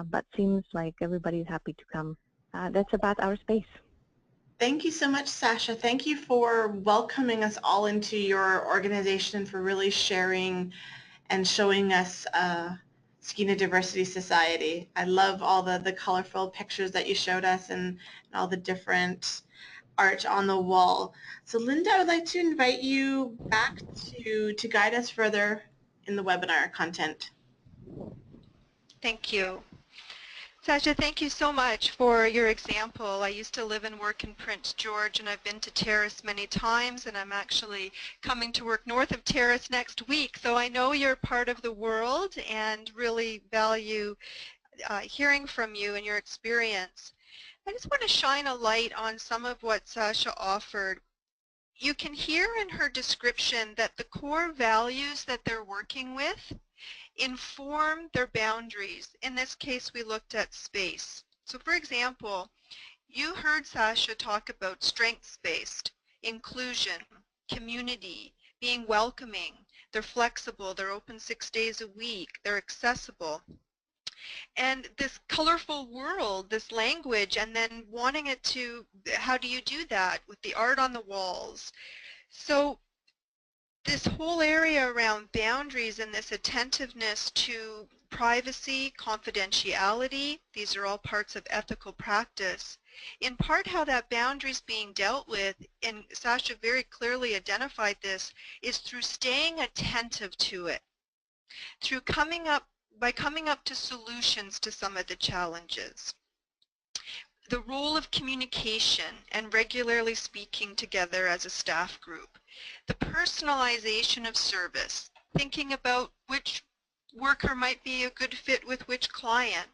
but seems like everybody's happy to come. That's about our space. Thank you so much, Sasha. Thank you for welcoming us all into your organization and for really sharing and showing us Skeena Diversity Society. I love all the colorful pictures that you showed us and all the different art on the wall. So Linda, I would like to invite you back to guide us further in the webinar content. Thank you. Sasha, thank you so much for your example. I used to live and work in Prince George, and I've been to Terrace many times, and I'm actually coming to work north of Terrace next week. So I know you're part of the world and really value hearing from you and your experience. I just want to shine a light on some of what Sasha offered. You can hear in her description that the core values that they're working with inform their boundaries. In this case, we looked at space. So for example, you heard Sasha talk about strengths-based, inclusion, community, being welcoming. They're flexible, they're open 6 days a week, they're accessible. And this colorful world, this language, and then wanting it to, how do you do that with the art on the walls? So this whole area around boundaries and this attentiveness to privacy, confidentiality, these are all parts of ethical practice. In part how that boundary is being dealt with, and Sasha very clearly identified this, is through staying attentive to it, through coming up to solutions to some of the challenges. The role of communication and regularly speaking together as a staff group. The personalization of service, thinking about which worker might be a good fit with which client.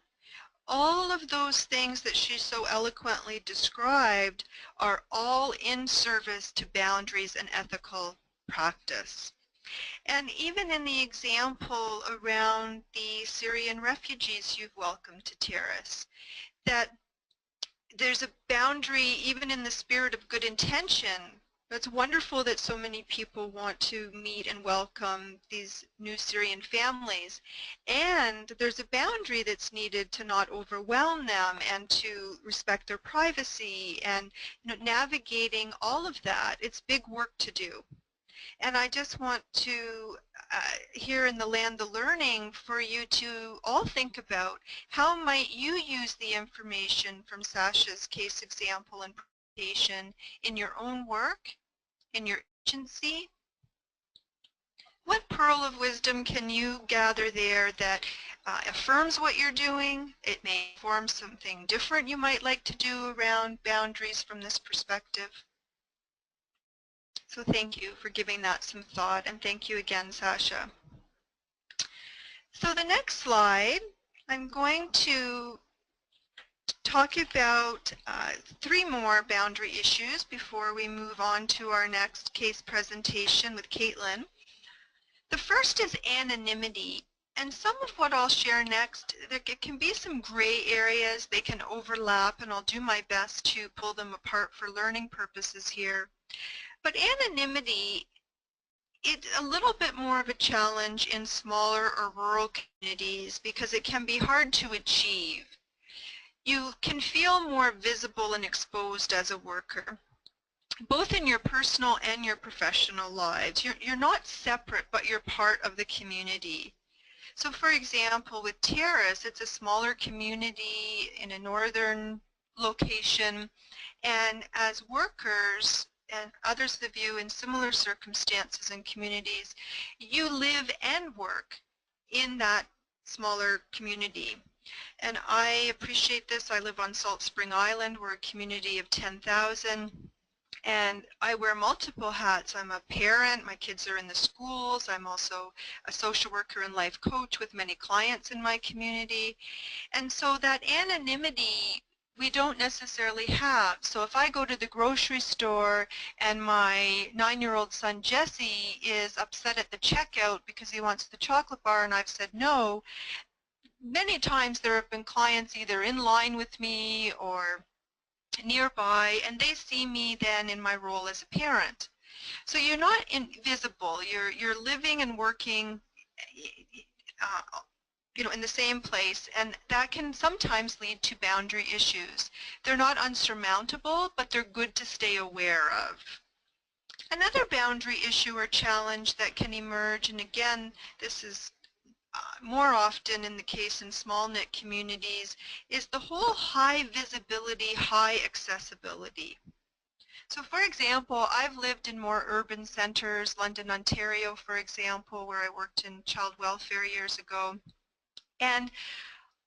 All of those things that she so eloquently described are all in service to boundaries and ethical practice. And even in the example around the Syrian refugees you've welcomed to Terrace, that there's a boundary even in the spirit of good intention. It's wonderful that so many people want to meet and welcome these new Syrian families. And there's a boundary that's needed to not overwhelm them and to respect their privacy and navigating all of that. It's big work to do. And I just want to, here in the Land of Learning, for you to all think about how might you use the information from Sasha's case example and presentation in your own work, in your agency. What pearl of wisdom can you gather there that affirms what you're doing? It may inform something different you might like to do around boundaries from this perspective. So thank you for giving that some thought, and thank you again, Sasha. So the next slide, I'm going to talk about 3 more boundary issues before we move on to our next case presentation with Caitlin. The first is anonymity, and some of what I'll share next, there can be some gray areas, they can overlap, and I'll do my best to pull them apart for learning purposes here. But anonymity, it's a little bit more of a challenge in smaller or rural communities because it can be hard to achieve. You can feel more visible and exposed as a worker. both in your personal and your professional lives. You're not separate, but you're part of the community. So for example, with Terrace, it's a smaller community in a northern location, and as workers and others of you in similar circumstances and communities, you live and work in that smaller community. And I appreciate this. I live on Salt Spring Island. We're a community of 10,000. And I wear multiple hats. I'm a parent, my kids are in the schools, I'm also a social worker and life coach with many clients in my community. And so that anonymity we don't necessarily have. So if I go to the grocery store and my 9-year-old son Jesse is upset at the checkout because he wants the chocolate bar and I've said no, many times there have been clients either in line with me or nearby, and they see me then in my role as a parent. So you're not invisible. You're living and working, in the same place, and that can sometimes lead to boundary issues. They're not unsurmountable, but they're good to stay aware of. Another boundary issue or challenge that can emerge, and again, this is more often in the case in small knit communities, is the whole high visibility, high accessibility. So for example, I've lived in more urban centers, London, Ontario, for example, where I worked in child welfare years ago. And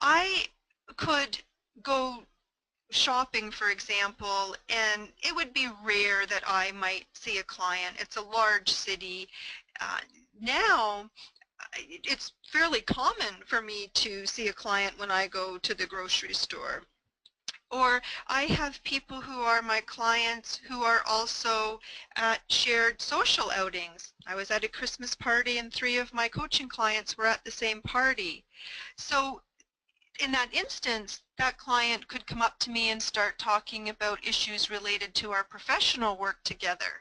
I could go shopping, for example, and it would be rare that I might see a client. It's a large city. Now, it's fairly common for me to see a client when I go to the grocery store. Or I have people who are my clients who are also at shared social outings. I was at a Christmas party and 3 of my coaching clients were at the same party. So in that instance, that client could come up to me and start talking about issues related to our professional work together.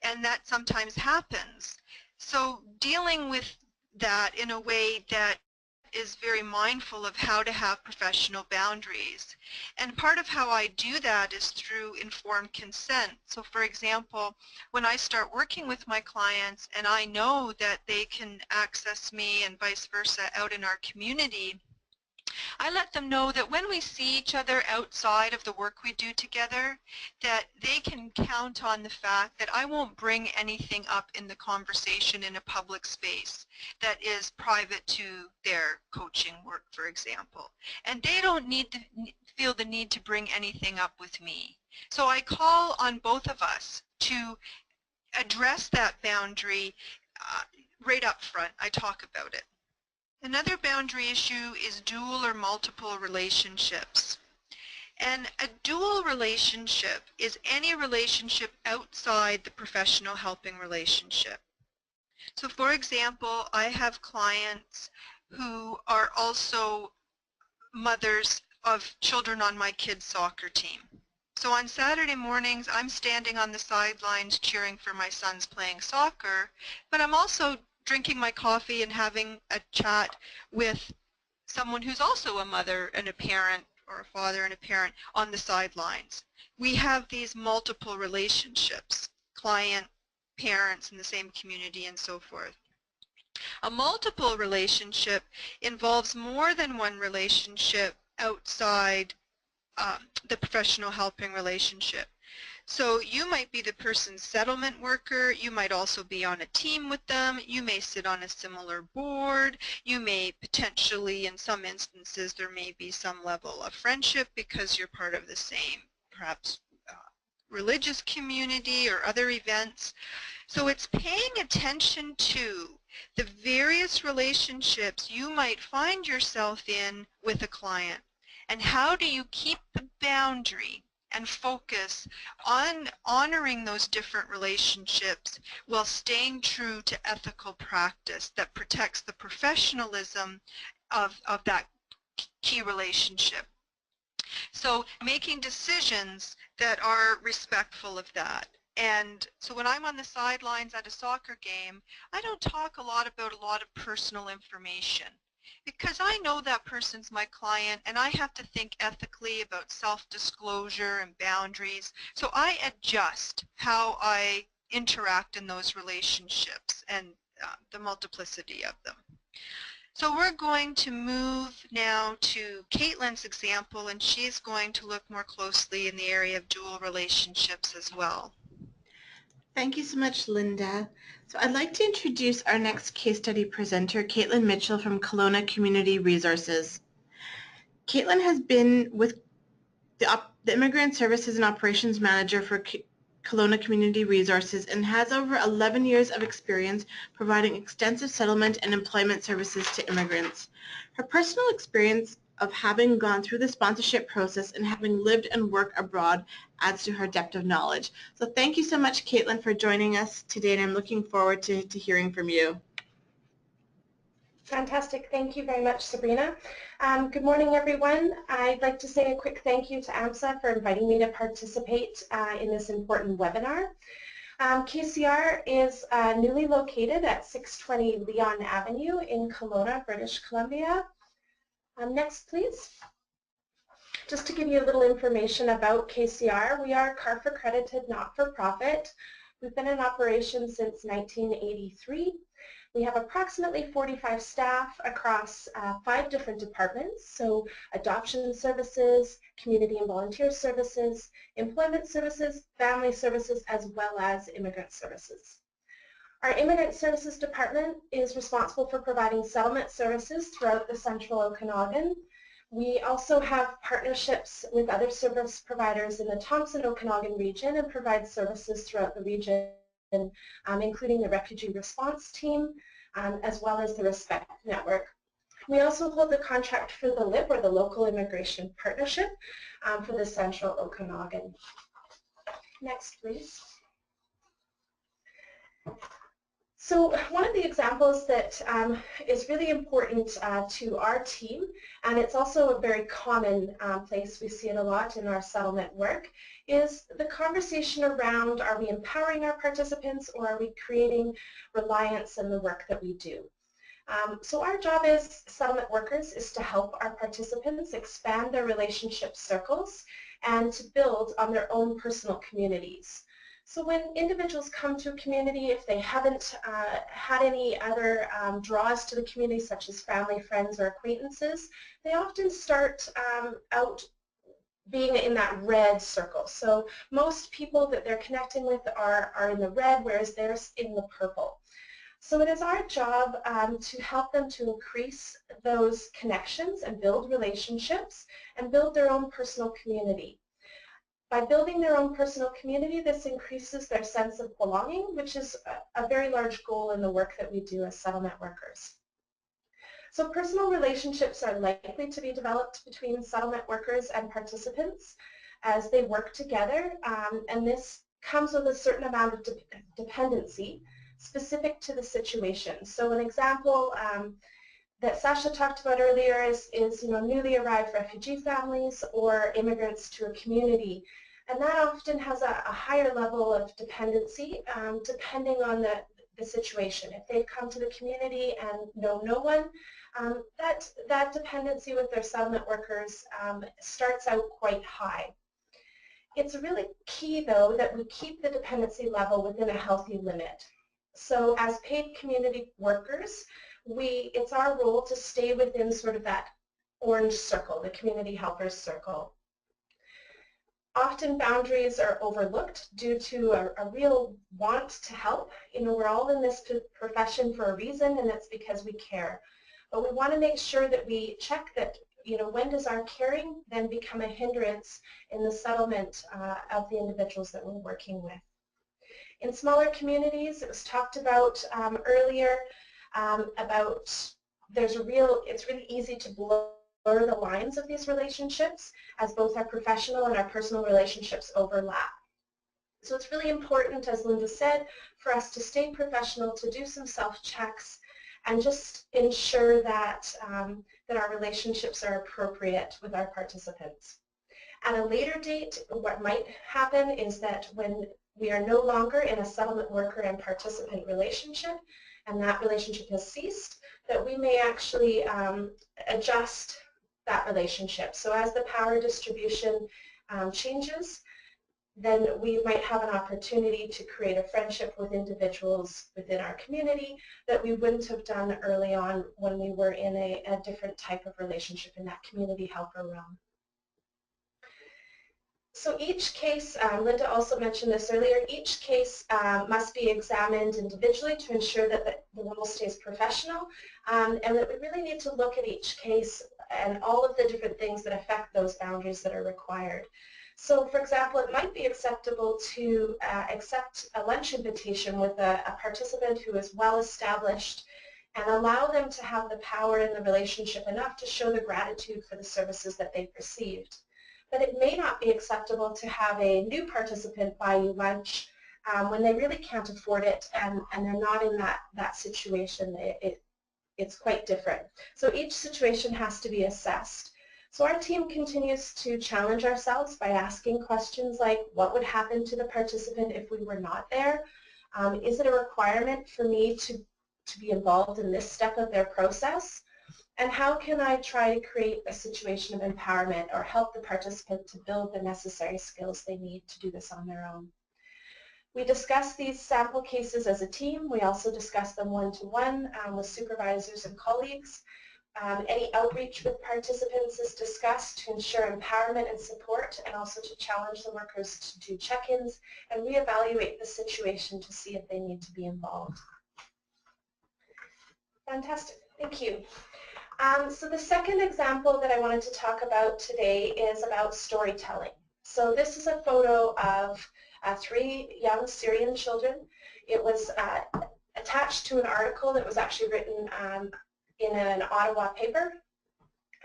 And that sometimes happens. So dealing with that in a way that is very mindful of how to have professional boundaries. And part of how I do that is through informed consent. So for example, when I start working with my clients and I know that they can access me and vice versa out in our community, I let them know that when we see each other outside of the work we do together, that they can count on the fact that I won't bring anything up in the conversation in a public space that is private to their coaching work, for example. And they don't need to feel the need to bring anything up with me. So I call on both of us to address that boundary right up front. I talk about it. Another boundary issue is dual or multiple relationships. And a dual relationship is any relationship outside the professional helping relationship. So for example, I have clients who are also mothers of children on my kids' soccer team. So on Saturday mornings, I'm standing on the sidelines cheering for my sons playing soccer, but I'm also drinking my coffee and having a chat with someone who's also a mother and a parent or a father and a parent on the sidelines. We have these multiple relationships, client, parents in the same community and so forth. A multiple relationship involves more than one relationship outside the professional helping relationship. So you might be the person's settlement worker, you might also be on a team with them, you may sit on a similar board, you may potentially, in some instances, there may be some level of friendship because you're part of the same, perhaps religious community or other events. So it's paying attention to the various relationships you might find yourself in with a client, and how do you keep the boundary and focus on honoring those different relationships while staying true to ethical practice that protects the professionalism of that key relationship. So making decisions that are respectful of that. And so when I'm on the sidelines at a soccer game, I don't talk a lot about a lot of personal information because I know that person's my client and I have to think ethically about self-disclosure and boundaries. So I adjust how I interact in those relationships and the multiplicity of them. So we're going to move now to Caitlin's example, and she's going to look more closely in the area of dual relationships as well. Thank you so much, Linda. So I'd like to introduce our next case study presenter, Caitlin Mitchell from Kelowna Community Resources. Caitlin has been with the Immigrant Services and Operations Manager for Kelowna Community Resources and has over 11 years of experience providing extensive settlement and employment services to immigrants. Her personal experience of having gone through the sponsorship process and having lived and worked abroad adds to her depth of knowledge. So thank you so much, Caitlin, for joining us today, and I'm looking forward to hearing from you. Fantastic. Thank you very much, Sabrina. Good morning, everyone. I'd like to say a quick thank you to AMSSA for inviting me to participate in this important webinar. KCR is newly located at 620 Leon Avenue in Kelowna, British Columbia. Next, please. Just to give you a little information about KCR, we are CARF accredited, not-for-profit. We've been in operation since 1983. We have approximately 45 staff across 5 different departments, so adoption services, community and volunteer services, employment services, family services, as well as immigrant services. Our Immigrant Services Department is responsible for providing settlement services throughout the Central Okanagan. We also have partnerships with other service providers in the Thompson-Okanagan region and provide services throughout the region, including the Refugee Response Team, as well as the Respect Network. We also hold the contract for the LIP, or the Local Immigration Partnership, for the Central Okanagan. Next, please. So one of the examples that is really important to our team, and it's also a very common place, we see it a lot in our settlement work, is the conversation around, are we empowering our participants or are we creating reliance in the work that we do? So our job as settlement workers is to help our participants expand their relationship circles and to build on their own personal communities. So when individuals come to a community, if they haven't had any other draws to the community, such as family, friends, or acquaintances, they often start out being in that red circle. So most people that they're connecting with are in the red, whereas they're in the purple. So it is our job to help them to increase those connections and build relationships and build their own personal community. By building their own personal community, this increases their sense of belonging, which is a very large goal in the work that we do as settlement workers. So personal relationships are likely to be developed between settlement workers and participants as they work together, and this comes with a certain amount of dependency specific to the situation. So an example that Sasha talked about earlier is newly arrived refugee families or immigrants to a community. And that often has a higher level of dependency depending on the situation. If they've come to the community and know no one, that dependency with their settlement workers starts out quite high. It's really key, though, that we keep the dependency level within a healthy limit. So as paid community workers, it's our role to stay within sort of that orange circle, the community helpers circle. Often boundaries are overlooked due to a real want to help. We're all in this profession for a reason, and it's because we care. But we want to make sure that we check that, when does our caring then become a hindrance in the settlement of the individuals that we're working with. In smaller communities, it was talked about earlier about it's really easy to blur the lines of these relationships as both our professional and our personal relationships overlap. So it's really important, as Linda said, for us to stay professional, to do some self-checks, and just ensure that, that our relationships are appropriate with our participants. At a later date, what might happen is that when we are no longer in a settlement worker and participant relationship, and that relationship has ceased, that we may actually adjust that relationship. So as the power distribution changes, then we might have an opportunity to create a friendship with individuals within our community that we wouldn't have done early on when we were in a different type of relationship in that community helper realm. So each case, Linda also mentioned this earlier, each case must be examined individually to ensure that the role stays professional, and that we really need to look at each case and all of the different things that affect those boundaries that are required. So, for example, it might be acceptable to accept a lunch invitation with a participant who is well established and allow them to have the power in the relationship enough to show the gratitude for the services that they've received. But it may not be acceptable to have a new participant buy you lunch when they really can't afford it and they're not in that situation. It's quite different. So each situation has to be assessed. So our team continues to challenge ourselves by asking questions like, what would happen to the participant if we were not there? Is it a requirement for me to be involved in this step of their process? And how can I try to create a situation of empowerment or help the participant to build the necessary skills they need to do this on their own? We discuss these sample cases as a team. We also discuss them one-to-one with supervisors and colleagues. Any outreach with participants is discussed to ensure empowerment and support, and also to challenge the workers to do check-ins and reevaluate the situation to see if they need to be involved. Fantastic. Thank you. So the second example that I wanted to talk about today is about storytelling. So this is a photo of 3 young Syrian children. It was attached to an article that was actually written in an Ottawa paper.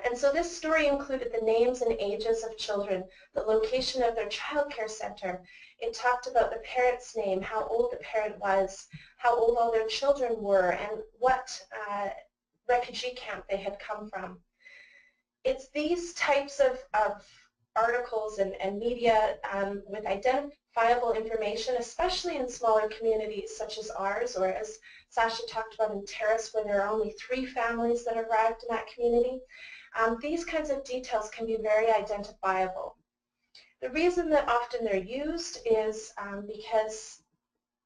And so this story included the names and ages of children, the location of their child care center. It talked about the parent's name, how old the parent was, how old all their children were, and what refugee camp they had come from. It's these types of articles and media with identifiable information, especially in smaller communities such as ours, or as Sasha talked about in Terrace, where there are only 3 families that arrived in that community. These kinds of details can be very identifiable. The reason that often they're used is because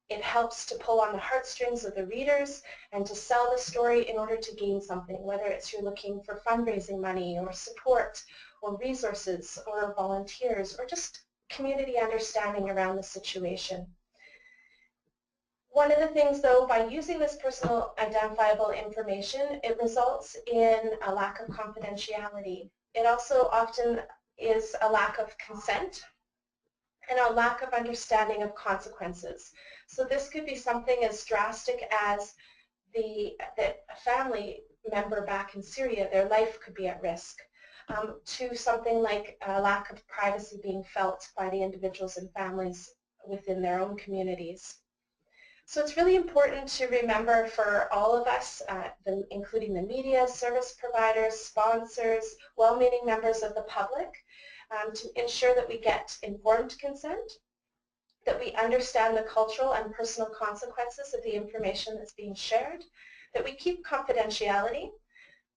it helps to pull on the heartstrings of the readers and to sell the story in order to gain something, whether it's you're looking for fundraising money or support or resources or volunteers or just community understanding around the situation. One of the things, though, by using this personal identifiable information, it results in a lack of confidentiality. It also often is a lack of consent and a lack of understanding of consequences. So this could be something as drastic as that a family member back in Syria, their life could be at risk, to something like a lack of privacy being felt by the individuals and families within their own communities. So it's really important to remember for all of us, including the media, service providers, sponsors, well-meaning members of the public, to ensure that we get informed consent, that we understand the cultural and personal consequences of the information that's being shared, that we keep confidentiality,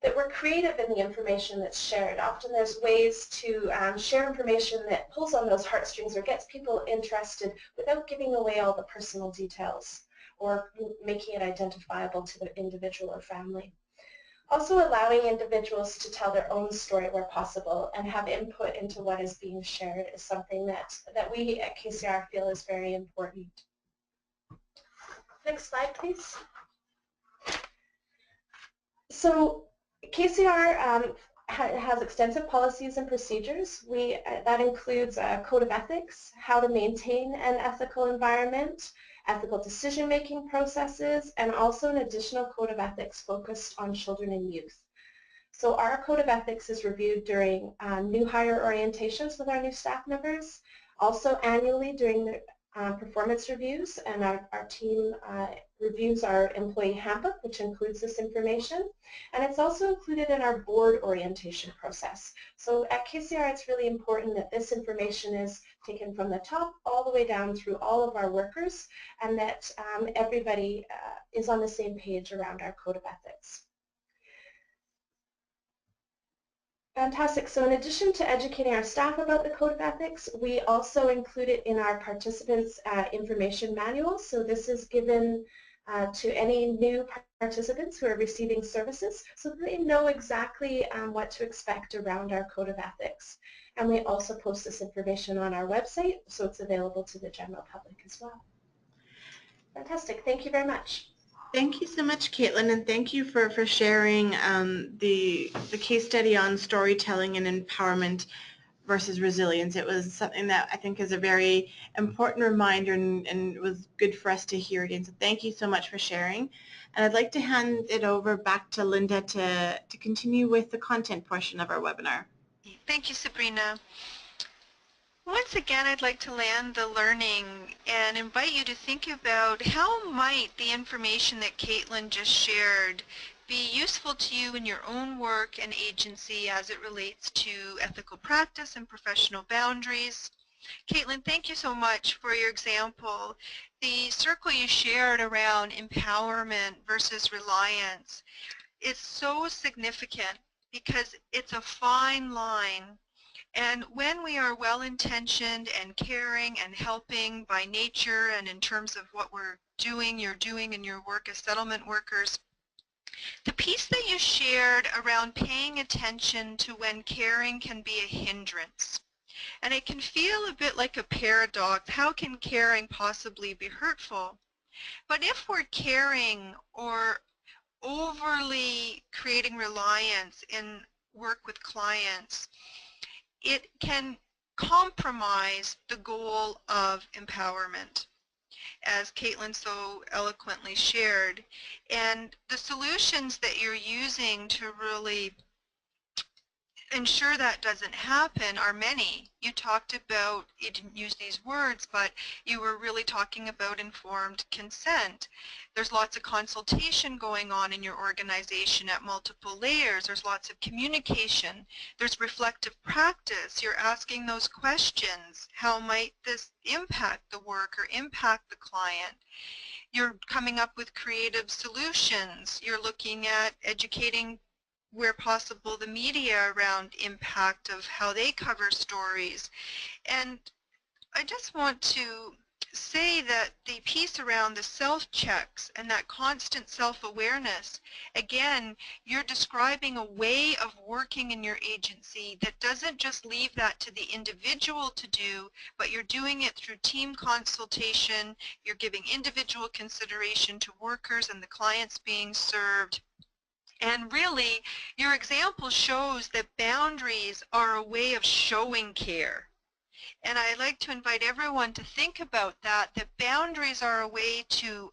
that we're creative in the information that's shared. Often there's ways to share information that pulls on those heartstrings or gets people interested without giving away all the personal details or making it identifiable to the individual or family. Also allowing individuals to tell their own story where possible and have input into what is being shared is something that we at KCR feel is very important. Next slide, please. So KCR has extensive policies and procedures. That includes a code of ethics, how to maintain an ethical environment, ethical decision-making processes, and also an additional code of ethics focused on children and youth. So our code of ethics is reviewed during new hire orientations with our new staff members, also annually during the performance reviews, and our team reviews our employee handbook, which includes this information, and it's also included in our board orientation process. So at KCR, it's really important that this information is taken from the top all the way down through all of our workers, and that everybody is on the same page around our code of ethics. Fantastic. So in addition to educating our staff about the Code of Ethics, we also include it in our participants' information manual. So this is given to any new participants who are receiving services so that they know exactly what to expect around our Code of Ethics. And we also post this information on our website, so it's available to the general public as well. Fantastic. Thank you very much. Thank you so much, Caitlin, and thank you for sharing the case study on storytelling and empowerment versus resilience. It was something that I think is a very important reminder, and it was good for us to hear again. So thank you so much for sharing. And I'd like to hand it over back to Linda to continue with the content portion of our webinar. Thank you, Sabrina. Once again, I'd like to land the learning and invite you to think about how might the information that Caitlin just shared be useful to you in your own work and agency as it relates to ethical practice and professional boundaries. Caitlin, thank you so much for your example. The circle you shared around empowerment versus reliance is so significant because it's a fine line. And when we are well-intentioned and caring and helping by nature and in terms of what you're doing in your work as settlement workers, the piece that you shared around paying attention to when caring can be a hindrance. And it can feel a bit like a paradox. How can caring possibly be hurtful? But if we're caring or overly creating reliance in work with clients, it can compromise the goal of empowerment, as Caitlin so eloquently shared. And the solutions that you're using to really ensure that doesn't happen are many. You talked about, you didn't use these words, but you were really talking about informed consent. There's lots of consultation going on in your organization at multiple layers. There's lots of communication. There's reflective practice. You're asking those questions. How might this impact the work or impact the client? You're coming up with creative solutions. You're looking at educating where possible the media around impact of how they cover stories. And I just want to say that the piece around the self-checks and that constant self-awareness, again, you're describing a way of working in your agency that doesn't just leave that to the individual to do, but you're doing it through team consultation, you're giving individual consideration to workers and the clients being served. And really, your example shows that boundaries are a way of showing care. And I'd like to invite everyone to think about that boundaries are a way to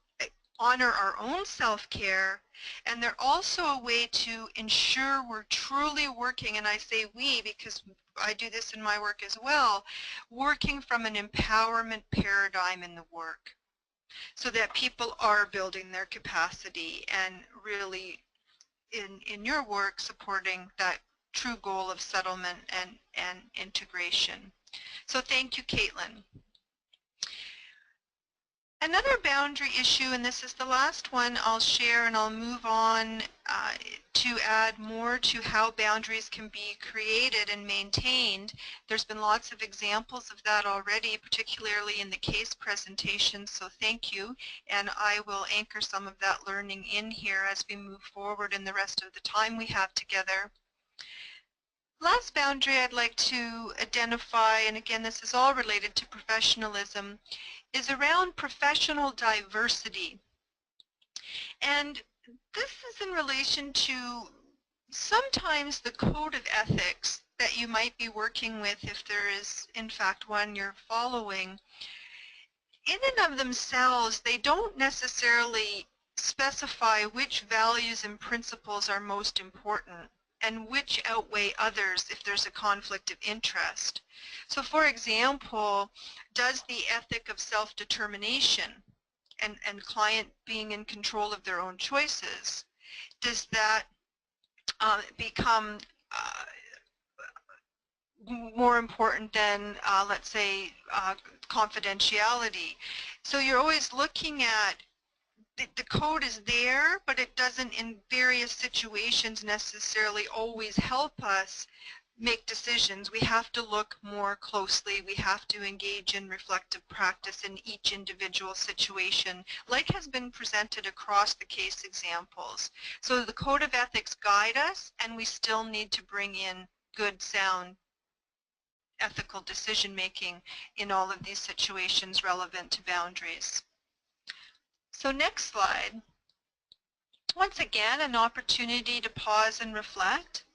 honor our own self-care, and they're also a way to ensure we're truly working, and I say we because I do this in my work as well, working from an empowerment paradigm in the work so that people are building their capacity and really in your work supporting that true goal of settlement and integration. So thank you, Caitlin. Another boundary issue, and this is the last one I'll share, and I'll move on to add more to how boundaries can be created and maintained. There's been lots of examples of that already, particularly in the case presentation, so thank you. And I will anchor some of that learning in here as we move forward in the rest of the time we have together. Last boundary I'd like to identify, and again this is all related to professionalism, is around professional diversity. And this is in relation to sometimes the code of ethics that you might be working with, if there is in fact one you're following. In and of themselves, they don't necessarily specify which values and principles are most important and which outweigh others if there's a conflict of interest. So for example, does the ethic of self-determination and client being in control of their own choices, does that become more important than, let's say, confidentiality? So you're always looking at the code is there, but it doesn't in various situations necessarily always help us make decisions. We have to look more closely. We have to engage in reflective practice in each individual situation, like has been presented across the case examples. So the code of ethics guide us, and we still need to bring in good, sound, ethical decision making in all of these situations relevant to boundaries. So next slide. Once again, an opportunity to pause and reflect.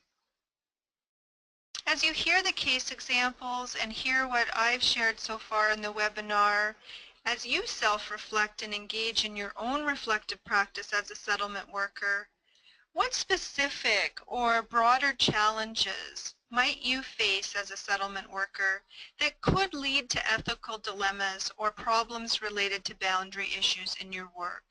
As you hear the case examples and hear what I've shared so far in the webinar, as you self-reflect and engage in your own reflective practice as a settlement worker, what specific or broader challenges might you face as a settlement worker that could lead to ethical dilemmas or problems related to boundary issues in your work?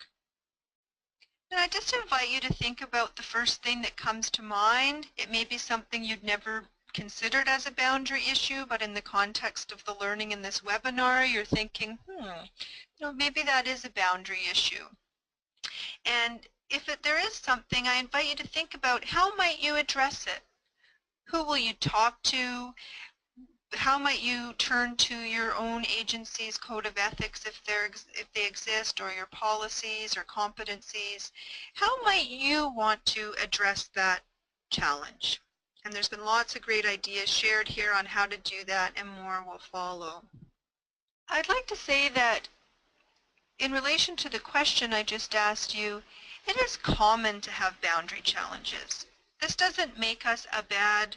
And I just invite you to think about the first thing that comes to mind. It may be something you'd never considered as a boundary issue, but in the context of the learning in this webinar, you're thinking, maybe that is a boundary issue. And if there is something, I invite you to think about how might you address it? Who will you talk to? How might you turn to your own agency's code of ethics if they exist, or your policies or competencies? How might you want to address that challenge? And there's been lots of great ideas shared here on how to do that, and more will follow. I'd like to say that in relation to the question I just asked you, it is common to have boundary challenges. This doesn't make us a bad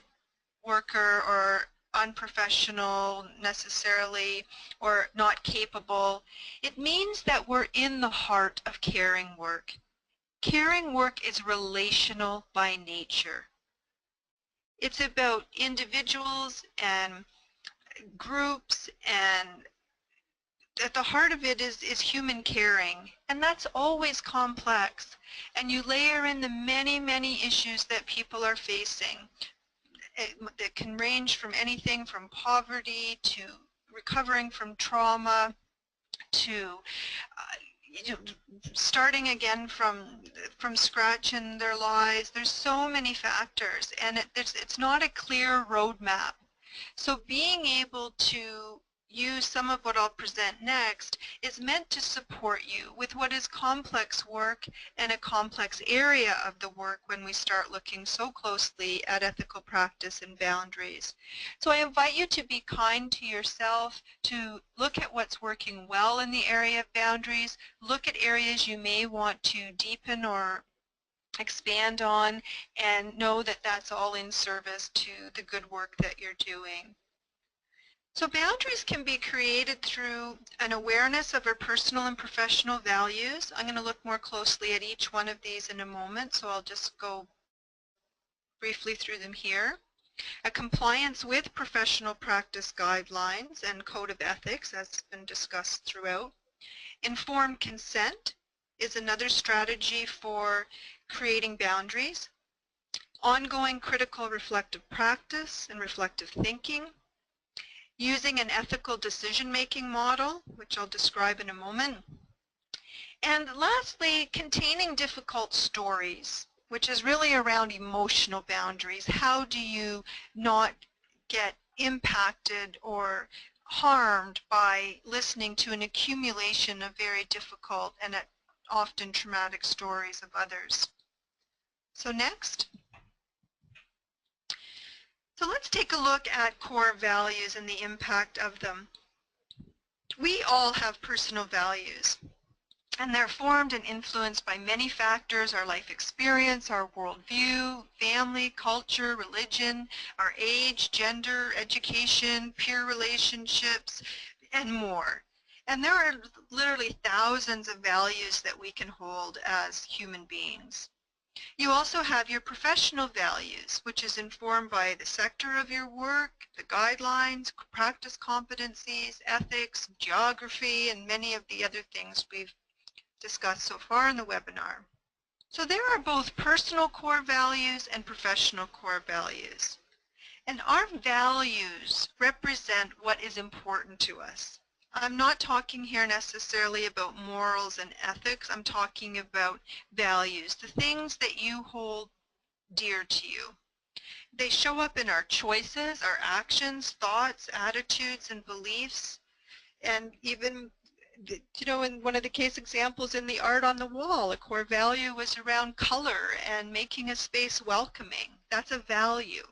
worker or unprofessional necessarily, or not capable. It means that we're in the heart of caring work. Caring work is relational by nature. It's about individuals and groups, and at the heart of it is human caring, and that's always complex. And you layer in the many, many issues that people are facing. That can range from anything from poverty to recovering from trauma to starting again from scratch in their lives. There's so many factors, and it's not a clear roadmap. So being able to use some of what I'll present next is meant to support you with what is complex work and a complex area of the work when we start looking so closely at ethical practice and boundaries. So I invite you to be kind to yourself, to look at what's working well in the area of boundaries, look at areas you may want to deepen or expand on, and know that that's all in service to the good work that you're doing. So boundaries can be created through an awareness of our personal and professional values. I'm going to look more closely at each one of these in a moment, so I'll just go briefly through them here. A compliance with professional practice guidelines and code of ethics, as has been discussed throughout. Informed consent is another strategy for creating boundaries. Ongoing critical reflective practice and reflective thinking. Using an ethical decision-making model, which I'll describe in a moment. And lastly, containing difficult stories, which is really around emotional boundaries. How do you not get impacted or harmed by listening to an accumulation of very difficult and often traumatic stories of others? So next. So let's take a look at core values and the impact of them. We all have personal values, and they're formed and influenced by many factors: our life experience, our worldview, family, culture, religion, our age, gender, education, peer relationships, and more. And there are literally thousands of values that we can hold as human beings. You also have your professional values, which is informed by the sector of your work, the guidelines, practice competencies, ethics, geography, and many of the other things we've discussed so far in the webinar. So there are both personal core values and professional core values. And our values represent what is important to us. I'm not talking here necessarily about morals and ethics. I'm talking about values, the things that you hold dear to you. They show up in our choices, our actions, thoughts, attitudes, and beliefs. And even, you know, in one of the case examples in the art on the wall, a core value was around color and making a space welcoming. That's a value.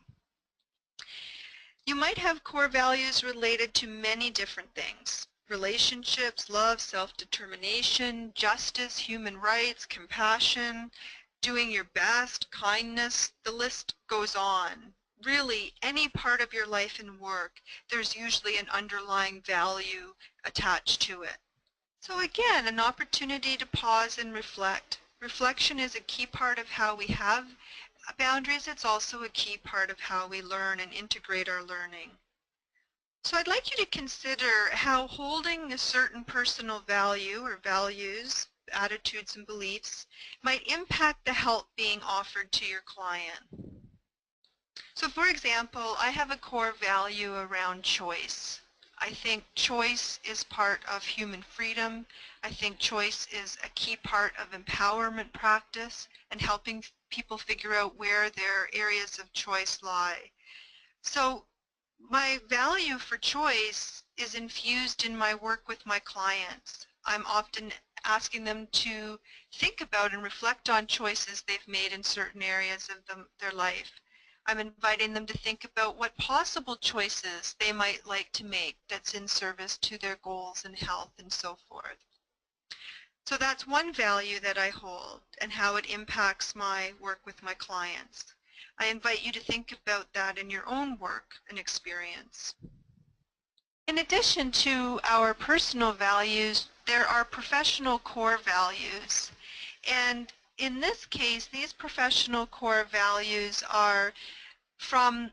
You might have core values related to many different things: relationships, love, self-determination, justice, human rights, compassion, doing your best, kindness. The list goes on. Really, any part of your life and work, there's usually an underlying value attached to it. So again, an opportunity to pause and reflect. Reflection is a key part of how we have boundaries. It's also a key part of how we learn and integrate our learning. So I'd like you to consider how holding a certain personal value or values, attitudes and beliefs might impact the help being offered to your client. So for example, I have a core value around choice. I think choice is part of human freedom. I think choice is a key part of empowerment practice and helping people figure out where their areas of choice lie. So my value for choice is infused in my work with my clients. I'm often asking them to think about and reflect on choices they've made in certain areas of their life. I'm inviting them to think about what possible choices they might like to make that's in service to their goals and health and so forth. So that's one value that I hold and how it impacts my work with my clients. I invite you to think about that in your own work and experience. In addition to our personal values, there are professional core values. And in this case, these professional core values are from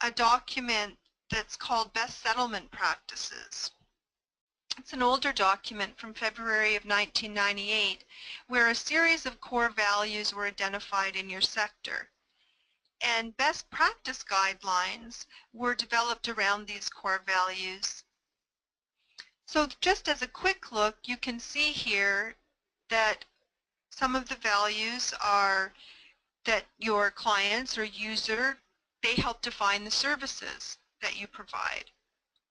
a document that's called Best Settlement Practices. It's an older document from February of 1998 where a series of core values were identified in your sector. And best practice guidelines were developed around these core values. So just as a quick look, you can see here that some of the values are that your clients or user, they help define the services that you provide.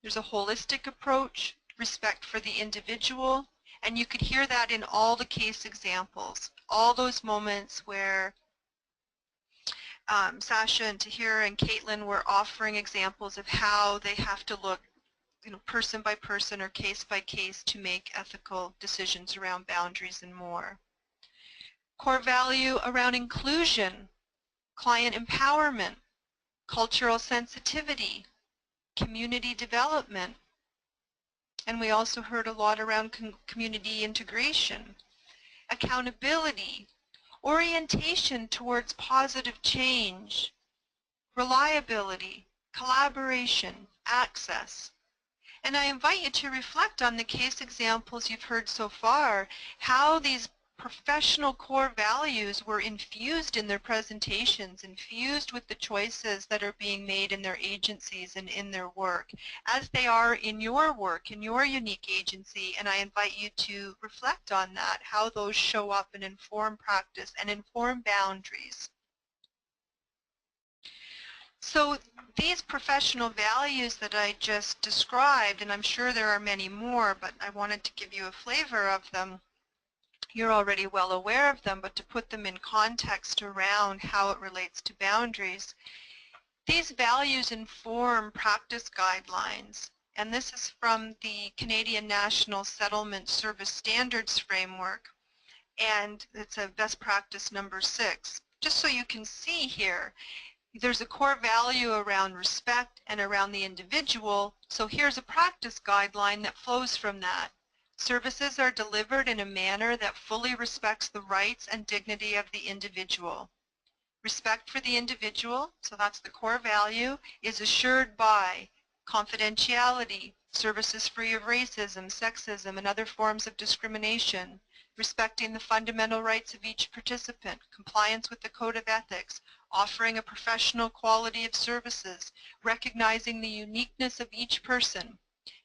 There's a holistic approach, respect for the individual, and you could hear that in all the case examples, all those moments where Sasha and Tahira and Caitlin were offering examples of how they have to look, you know, person by person or case by case to make ethical decisions around boundaries and more. Core value around inclusion, client empowerment, cultural sensitivity, community development, and we also heard a lot around community integration, accountability, orientation towards positive change, reliability, collaboration, access. And I invite you to reflect on the case examples you've heard so far, how these professional core values were infused in their presentations, infused with the choices that are being made in their agencies and in their work, as they are in your work, in your unique agency. And I invite you to reflect on that, how those show up and inform practice and inform boundaries. So these professional values that I just described, and I'm sure there are many more, but I wanted to give you a flavor of them. You're already well aware of them, but to put them in context around how it relates to boundaries, these values inform practice guidelines. And this is from the Canadian National Settlement Service Standards Framework, and it's a best practice number 6. Just so you can see here, there's a core value around respect and around the individual, so here's a practice guideline that flows from that. Services are delivered in a manner that fully respects the rights and dignity of the individual. Respect for the individual, so that's the core value, is assured by confidentiality, services free of racism, sexism, and other forms of discrimination, respecting the fundamental rights of each participant, compliance with the code of ethics, offering a professional quality of services, recognizing the uniqueness of each person,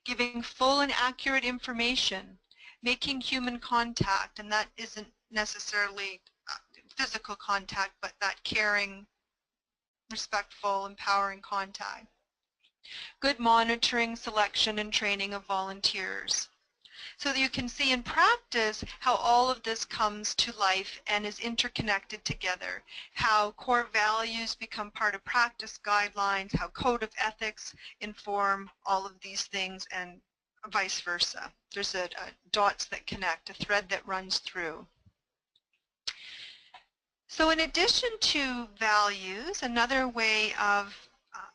giving full and accurate information, making human contact, and that isn't necessarily physical contact, but that caring, respectful, empowering contact. Good monitoring, selection, and training of volunteers. So that you can see in practice how all of this comes to life and is interconnected together, how core values become part of practice guidelines, how code of ethics inform all of these things, and vice versa. There's a dots that connect, a thread that runs through. So in addition to values, another way of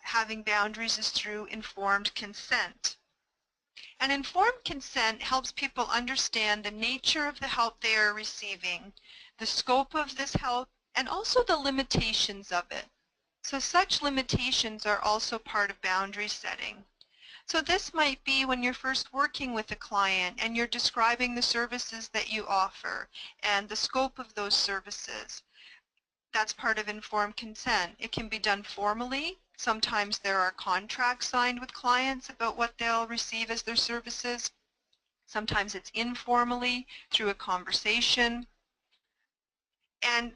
having boundaries is through informed consent. And informed consent helps people understand the nature of the help they are receiving, the scope of this help, and also the limitations of it. So such limitations are also part of boundary setting. So this might be when you're first working with a client and you're describing the services that you offer and the scope of those services. That's part of informed consent. It can be done formally. Sometimes there are contracts signed with clients about what they'll receive as their services. Sometimes it's informally through a conversation. And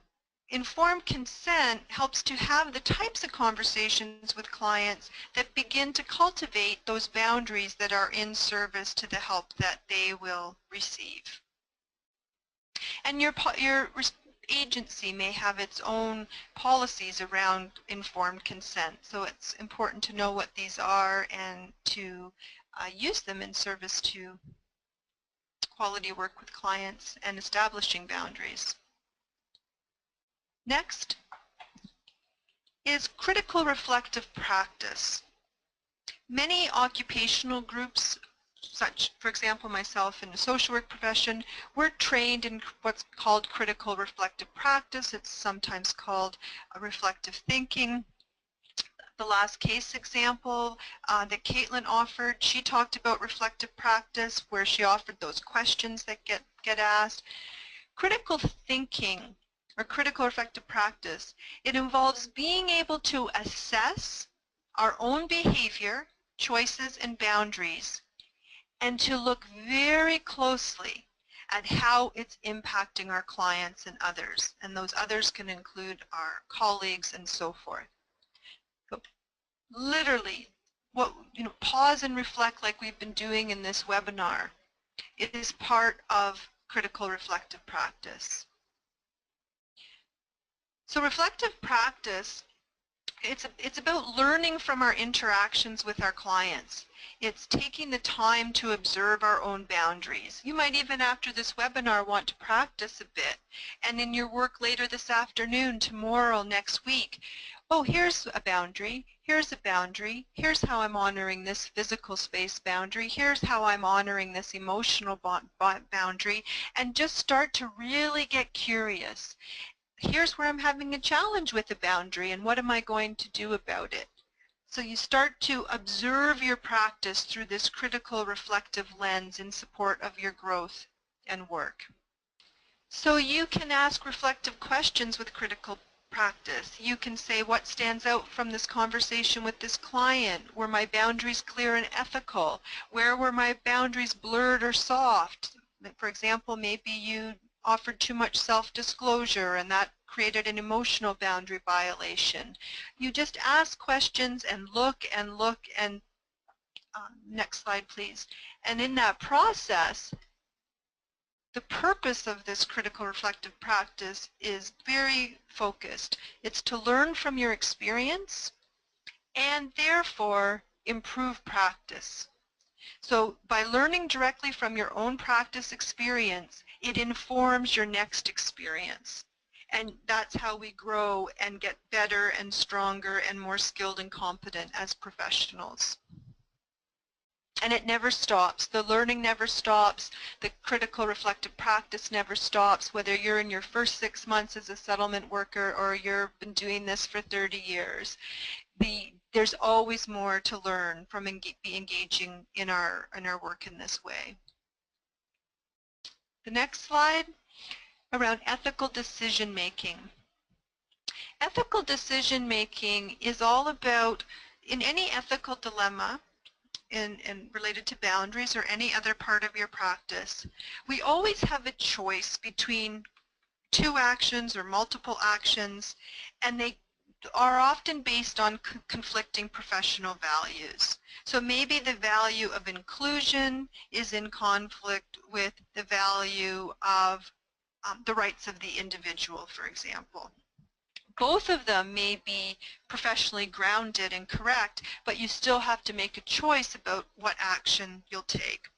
informed consent helps to have the types of conversations with clients that begin to cultivate those boundaries that are in service to the help that they will receive. And your agency may have its own policies around informed consent, so it's important to know what these are and to use them in service to quality work with clients and establishing boundaries. Next is critical reflective practice. Many occupational groups, such, for example, myself in the social work profession, we're trained in what's called critical reflective practice. It's sometimes called reflective thinking. The last case example that Caitlin offered, she talked about reflective practice where she offered those questions that get asked. Critical thinking or critical reflective practice, it involves being able to assess our own behavior, choices, and boundaries, and to look very closely at how it's impacting our clients and others. And those others can include our colleagues and so forth. So literally, pause and reflect like we've been doing in this webinar. It is part of critical reflective practice. So reflective practice, it's about learning from our interactions with our clients. It's taking the time to observe our own boundaries. You might even after this webinar want to practice a bit, and in your work later this afternoon, tomorrow, next week, oh, here's a boundary, here's a boundary, here's how I'm honoring this physical space boundary, here's how I'm honoring this emotional boundary, and just start to really get curious. Here's where I'm having a challenge with a boundary and what am I going to do about it? So you start to observe your practice through this critical reflective lens in support of your growth and work. So you can ask reflective questions with critical practice. You can say, what stands out from this conversation with this client? Were my boundaries clear and ethical? Where were my boundaries blurred or soft? For example, maybe you offered too much self-disclosure and that created an emotional boundary violation. You just ask questions and look and look and next slide please. And in that process, the purpose of this critical reflective practice is very focused. It's to learn from your experience and therefore improve practice. So by learning directly from your own practice experience, it informs your next experience. And that's how we grow and get better and stronger and more skilled and competent as professionals. And it never stops. The learning never stops. The critical reflective practice never stops, whether you're in your first 6 months as a settlement worker or you've been doing this for 30 years. There's always more to learn from engaging in our work in this way. The next slide, around ethical decision making. Ethical decision making is all about, in any ethical dilemma, and related to boundaries or any other part of your practice, we always have a choice between two actions or multiple actions, and they are often based on conflicting professional values. So maybe the value of inclusion is in conflict with the value of the rights of the individual, for example. Both of them may be professionally grounded and correct, but you still have to make a choice about what action you'll take.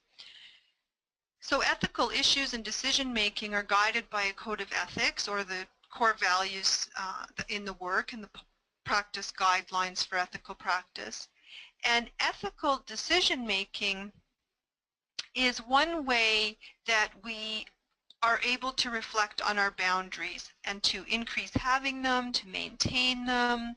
So ethical issues and decision making are guided by a code of ethics, or the core values in the work and the practice guidelines for ethical practice. And ethical decision making is one way that we are able to reflect on our boundaries and to increase having them, to maintain them,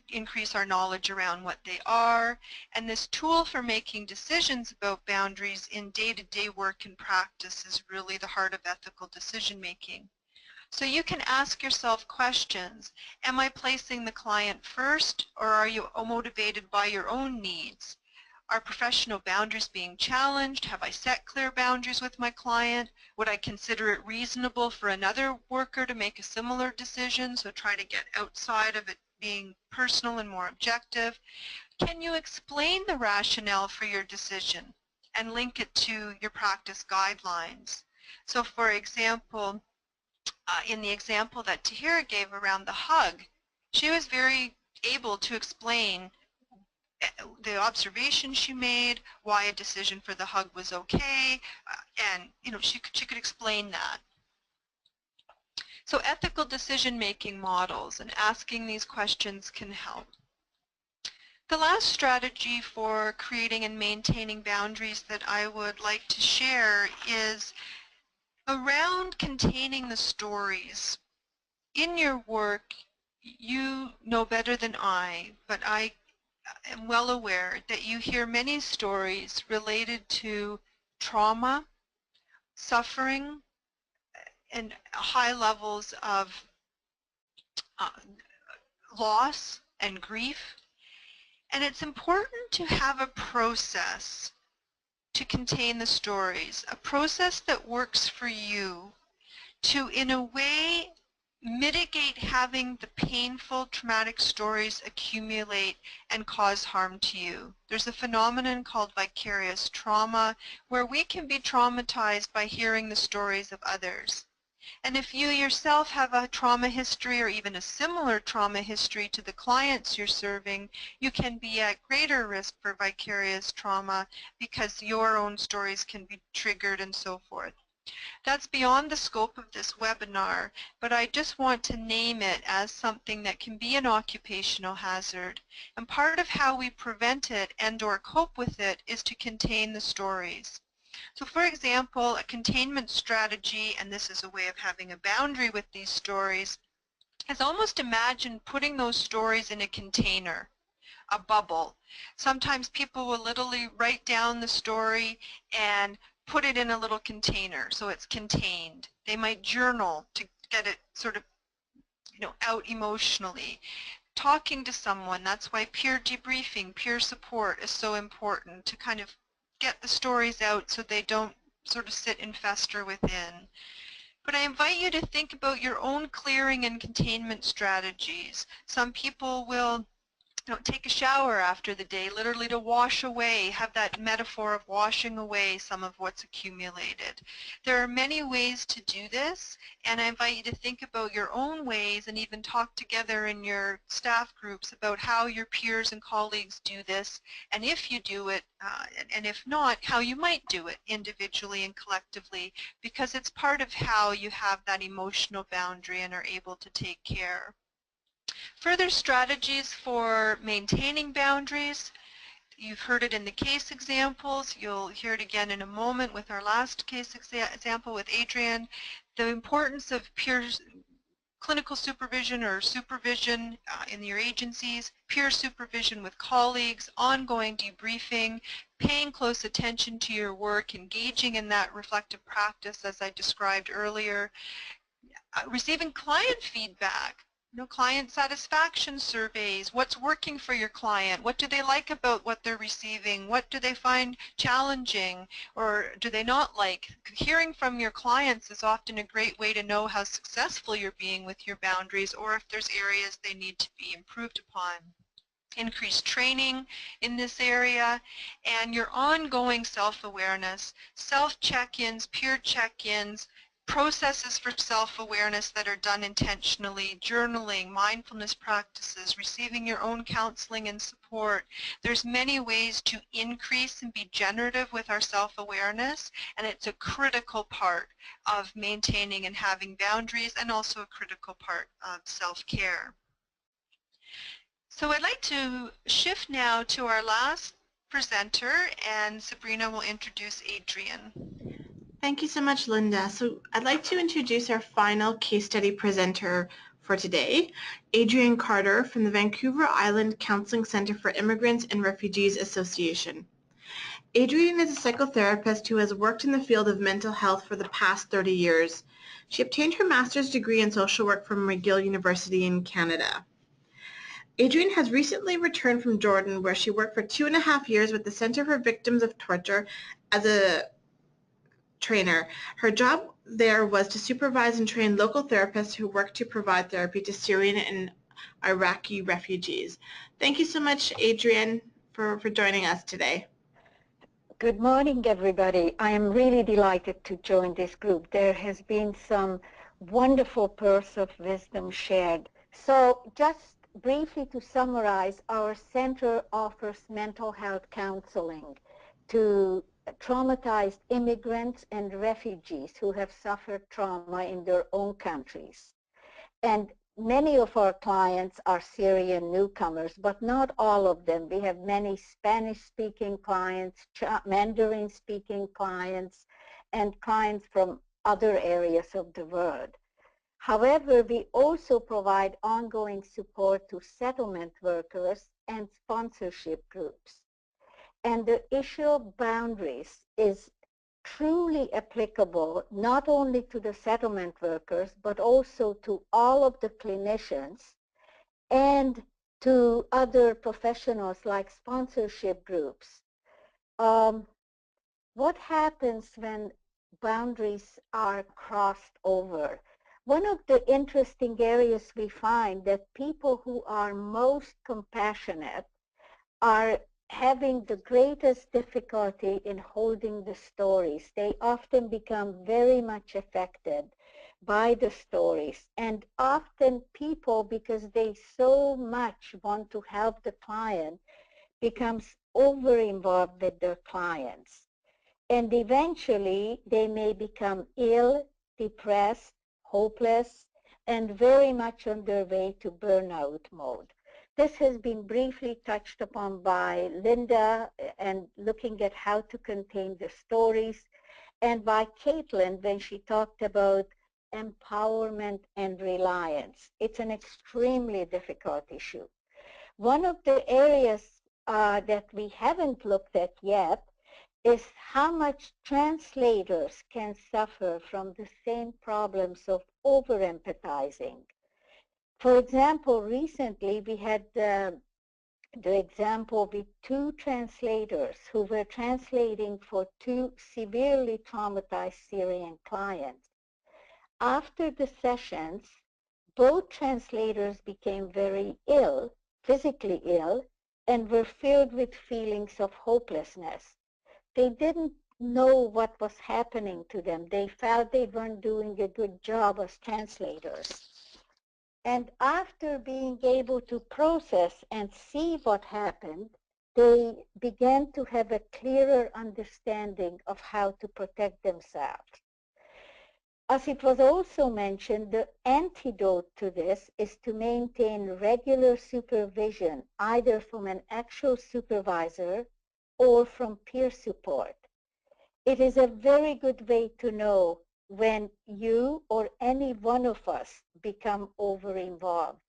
increase our knowledge around what they are. And this tool for making decisions about boundaries in day-to-day work and practice is really the heart of ethical decision making. So you can ask yourself questions. Am I placing the client first, or are you motivated by your own needs? Are professional boundaries being challenged? Have I set clear boundaries with my client? Would I consider it reasonable for another worker to make a similar decision, so try to get outside of it being personal and more objective? Can you explain the rationale for your decision and link it to your practice guidelines? So for example, in the example that Tahira gave around the hug, she was very able to explain the observation she made, why a decision for the hug was okay, and she could explain that. So ethical decision-making models and asking these questions can help. The last strategy for creating and maintaining boundaries that I would like to share is around containing the stories. In your work, you know better than I, but I am well aware that you hear many stories related to trauma, suffering, and high levels of loss and grief. And it's important to have a process to contain the stories, a process that works for you to, in a way, mitigate having the painful, traumatic stories accumulate and cause harm to you. There's a phenomenon called vicarious trauma, where we can be traumatized by hearing the stories of others. And if you yourself have a trauma history or even a similar trauma history to the clients you're serving, you can be at greater risk for vicarious trauma because your own stories can be triggered and so forth. That's beyond the scope of this webinar, but I just want to name it as something that can be an occupational hazard. And part of how we prevent it and/or cope with it is to contain the stories. So for example, a containment strategy, and this is a way of having a boundary with these stories, is almost imagine putting those stories in a container, a bubble. Sometimes people will literally write down the story and put it in a little container so it's contained. They might journal to get it sort of out emotionally. Talking to someone, that's why peer debriefing, peer support is so important, to kind of get the stories out so they don't sort of sit and fester within. But I invite you to think about your own clearing and containment strategies. Some people will take a shower after the day, literally to wash away, have that metaphor of washing away some of what's accumulated. There are many ways to do this, and I invite you to think about your own ways and even talk together in your staff groups about how your peers and colleagues do this, and if you do it, and if not, how you might do it individually and collectively, because it's part of how you have that emotional boundary and are able to take care. Further strategies for maintaining boundaries, you've heard it in the case examples, you'll hear it again in a moment with our last case example with Adrian, the importance of peer clinical supervision or supervision in your agencies, peer supervision with colleagues, ongoing debriefing, paying close attention to your work, engaging in that reflective practice as I described earlier, receiving client feedback, client satisfaction surveys, what's working for your client, what do they like about what they're receiving, what do they find challenging or do they not like. Hearing from your clients is often a great way to know how successful you're being with your boundaries or if there's areas they need to be improved upon. Increased training in this area, and your ongoing self-awareness, self-check-ins, peer check-ins, processes for self-awareness that are done intentionally, journaling, mindfulness practices, receiving your own counseling and support. There's many ways to increase and be generative with our self-awareness, and it's a critical part of maintaining and having boundaries and also a critical part of self-care. So I'd like to shift now to our last presenter, and Sabrina will introduce Adrian. Thank you so much, Linda. So I'd like to introduce our final case study presenter for today, Adrian Carter from the Vancouver Island Counseling Centre for Immigrants and Refugees Association. Adrian is a psychotherapist who has worked in the field of mental health for the past 30 years. She obtained her master's degree in social work from McGill University in Canada. Adrian has recently returned from Jordan, where she worked for 2.5 years with the Center for Victims of Torture as a trainer. Her job there was to supervise and train local therapists who work to provide therapy to Syrian and Iraqi refugees. Thank you so much, Adrian, for joining us today. Good morning, everybody. I am really delighted to join this group. There has been some wonderful pearls of wisdom shared. So just briefly to summarize, our center offers mental health counseling to traumatized immigrants and refugees who have suffered trauma in their own countries. And many of our clients are Syrian newcomers, but not all of them. We have many Spanish-speaking clients, Mandarin-speaking clients, and clients from other areas of the world. However, we also provide ongoing support to settlement workers and sponsorship groups. And the issue of boundaries is truly applicable not only to the settlement workers, but also to all of the clinicians and to other professionals like sponsorship groups. What happens when boundaries are crossed over? One of the interesting areas we find that people who are most compassionate are having the greatest difficulty in holding the stories. They often become very much affected by the stories, and often people, because they so much want to help the client, becomes over involved with their clients. And eventually they may become ill, depressed, hopeless, and very much on their way to burnout mode. This has been briefly touched upon by Linda and looking at how to contain the stories, and by Caitlin when she talked about empowerment and reliance. It's an extremely difficult issue. One of the areas that we haven't looked at yet is how much translators can suffer from the same problems of over-empathizing. For example, recently we had the example with 2 translators who were translating for 2 severely traumatized Syrian clients. After the sessions, both translators became very ill, physically ill, and were filled with feelings of hopelessness. They didn't know what was happening to them. They felt they weren't doing a good job as translators. And after being able to process and see what happened, they began to have a clearer understanding of how to protect themselves. As it was also mentioned, the antidote to this is to maintain regular supervision, either from an actual supervisor or from peer support. It is a very good way to know when you or any one of us become over-involved.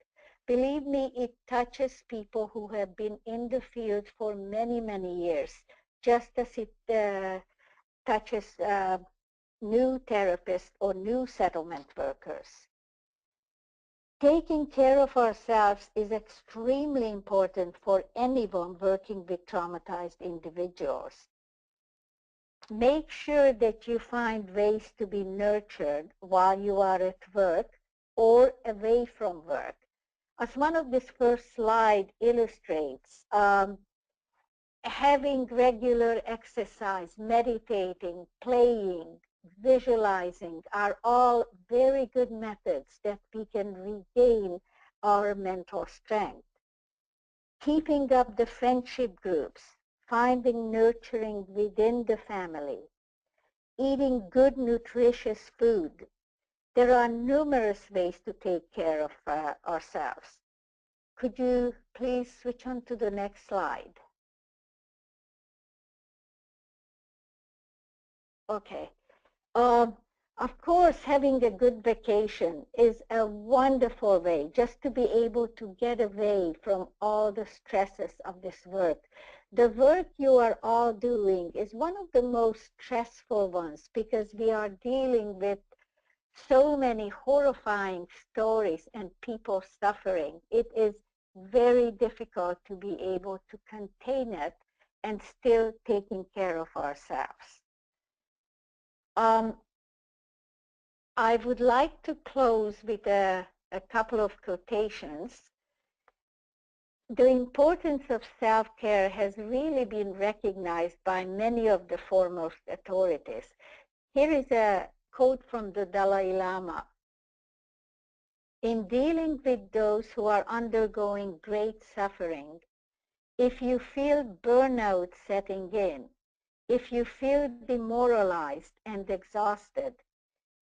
Believe me, it touches people who have been in the field for many, many years just as it touches new therapists or new settlement workers. Taking care of ourselves is extremely important for anyone working with traumatized individuals. Make sure that you find ways to be nurtured while you are at work or away from work. As one of this first slide illustrates, having regular exercise, meditating, playing, visualizing are all very good methods that we can regain our mental strength. Keeping up the friendship groups, finding nurturing within the family, eating good nutritious food. There are numerous ways to take care of ourselves. Could you please switch on to the next slide? Okay. Of course, having a good vacation is a wonderful way just to be able to get away from all the stresses of this work. The work you are all doing is one of the most stressful ones because we are dealing with so many horrifying stories and people suffering. It is very difficult to be able to contain it and still taking care of ourselves. I would like to close with a couple of quotations. The importance of self-care has really been recognized by many of the foremost authorities. Here is a quote from the Dalai Lama. In dealing with those who are undergoing great suffering, if you feel burnout setting in, if you feel demoralized and exhausted,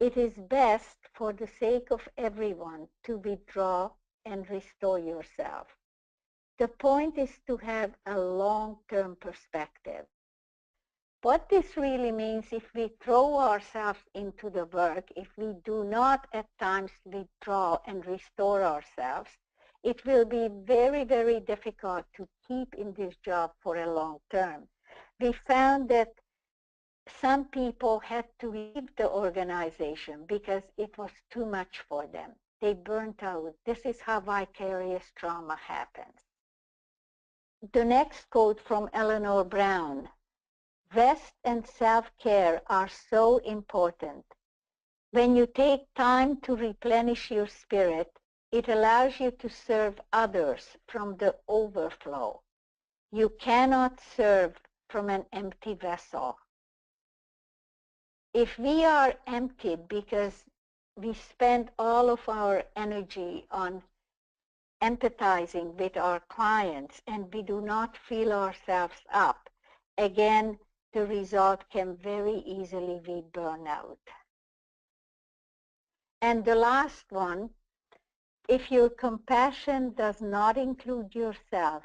it is best for the sake of everyone to withdraw and restore yourself. The point is to have a long-term perspective. What this really means, if we throw ourselves into the work, if we do not at times withdraw and restore ourselves, it will be very, very difficult to keep in this job for a long term. We found that some people had to leave the organization because it was too much for them. They burnt out. This is how vicarious trauma happens. The next quote from Eleanor Brown. Rest and self-care are so important. When you take time to replenish your spirit, it allows you to serve others from the overflow. You cannot serve from an empty vessel. If we are emptied because we spend all of our energy on empathizing with our clients and we do not fill ourselves up, again, the result can very easily be burnout. And the last one, if your compassion does not include yourself,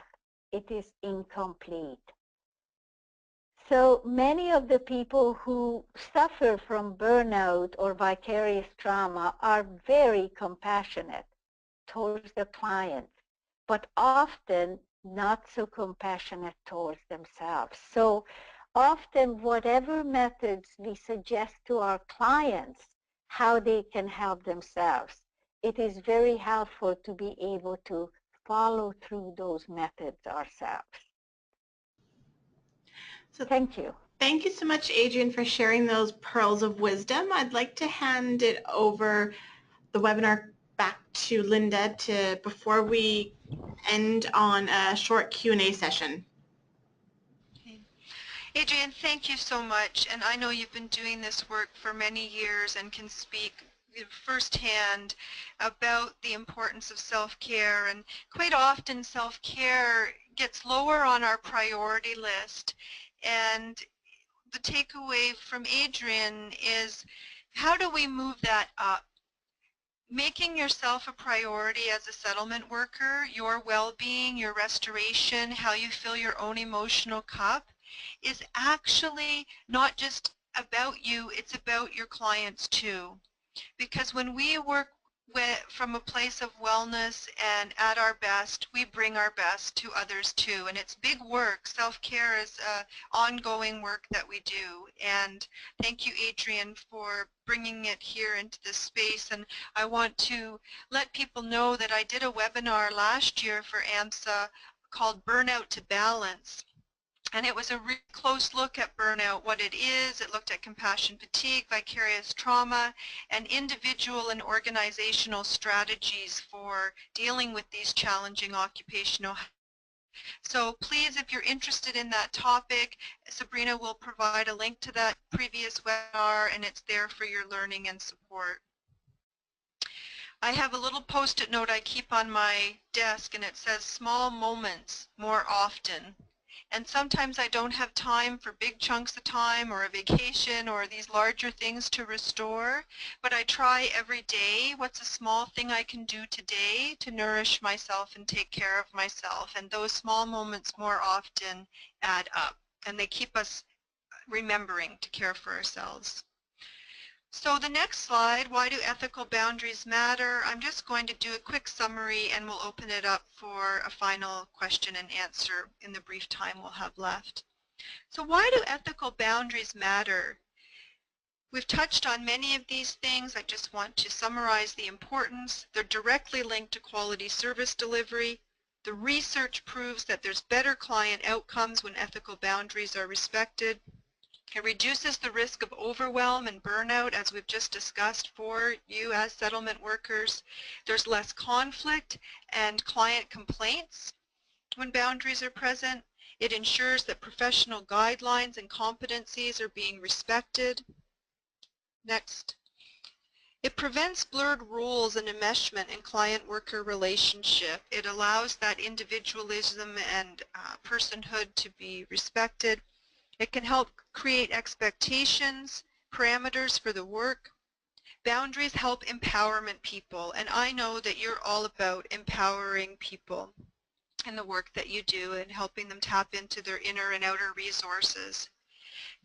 it is incomplete. So many of the people who suffer from burnout or vicarious trauma are very compassionate towards the clients, but often not so compassionate towards themselves. So often whatever methods we suggest to our clients, how they can help themselves, it is very helpful to be able to follow through those methods ourselves. So thank you. Thank you so much, Adrienne, for sharing those pearls of wisdom. I'd like to hand it over the webinar back to Linda before we end on a short Q&A session. Okay. Adrienne, thank you so much. And I know you've been doing this work for many years and can speak firsthand about the importance of self-care. And quite often self-care gets lower on our priority list. And the takeaway from Adrienne is, how do we move that up? Making yourself a priority as a settlement worker, your well-being, your restoration, how you fill your own emotional cup, is actually not just about you, it's about your clients too. Because when we work from a place of wellness and at our best, we bring our best to others too. And it's big work. Self-care is ongoing work that we do. And thank you, Adrian, for bringing it here into this space. And I want to let people know that I did a webinar last year for AMSSA called Burnout to Balance. And it was a really close look at burnout, what it is. It looked at compassion fatigue, vicarious trauma, and individual and organizational strategies for dealing with these challenging occupational. So please, if you're interested in that topic, Sabrina will provide a link to that previous webinar, and it's there for your learning and support. I have a little post-it note I keep on my desk, and it says small moments more often. And sometimes I don't have time for big chunks of time or a vacation or these larger things to restore, but I try every day. What's a small thing I can do today to nourish myself and take care of myself? And those small moments more often add up, and they keep us remembering to care for ourselves. So the next slide, why do ethical boundaries matter? I'm just going to do a quick summary and we'll open it up for a final question and answer in the brief time we'll have left. So why do ethical boundaries matter? We've touched on many of these things. I just want to summarize the importance. They're directly linked to quality service delivery. The research proves that there's better client outcomes when ethical boundaries are respected. It reduces the risk of overwhelm and burnout, as we've just discussed, for you as settlement workers. There's less conflict and client complaints when boundaries are present. It ensures that professional guidelines and competencies are being respected. Next. It prevents blurred rules and enmeshment in client-worker relationship. It allows that individualism and personhood to be respected. It can help create expectations, parameters for the work. Boundaries help empowerment people, and I know that you're all about empowering people in the work that you do and helping them tap into their inner and outer resources.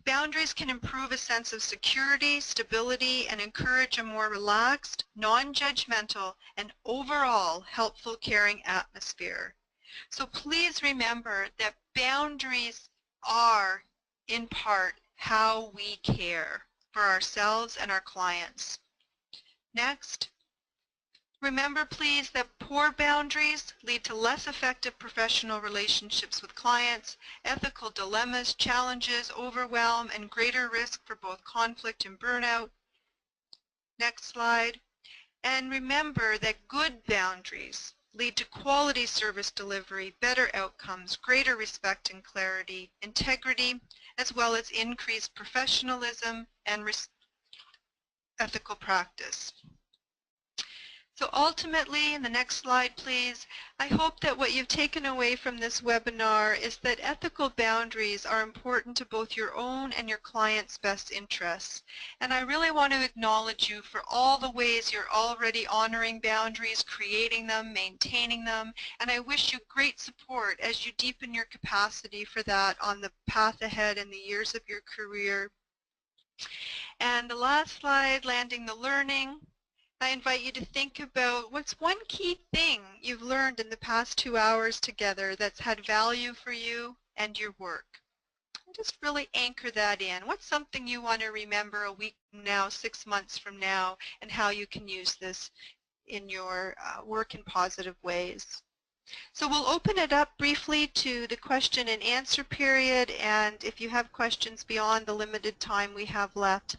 Boundaries can improve a sense of security, stability, and encourage a more relaxed, non-judgmental, and overall helpful, caring atmosphere. So please remember that boundaries are in part how we care for ourselves and our clients. Next, remember please that poor boundaries lead to less effective professional relationships with clients, ethical dilemmas, challenges, overwhelm, and greater risk for both conflict and burnout. Next slide. And remember that good boundaries lead to quality service delivery, better outcomes, greater respect and clarity, integrity, as well as increased professionalism and ethical practice. So ultimately, in the next slide please, I hope that what you've taken away from this webinar is that ethical boundaries are important to both your own and your client's best interests. And I really want to acknowledge you for all the ways you're already honoring boundaries, creating them, maintaining them, and I wish you great support as you deepen your capacity for that on the path ahead in the years of your career. And the last slide, landing the learning. I invite you to think about what's one key thing you've learned in the past 2 hours together that's had value for you and your work. And just really anchor that in. What's something you want to remember a week from now, 6 months from now, and how you can use this in your work in positive ways. So we'll open it up briefly to the question and answer period, and if you have questions beyond the limited time we have left,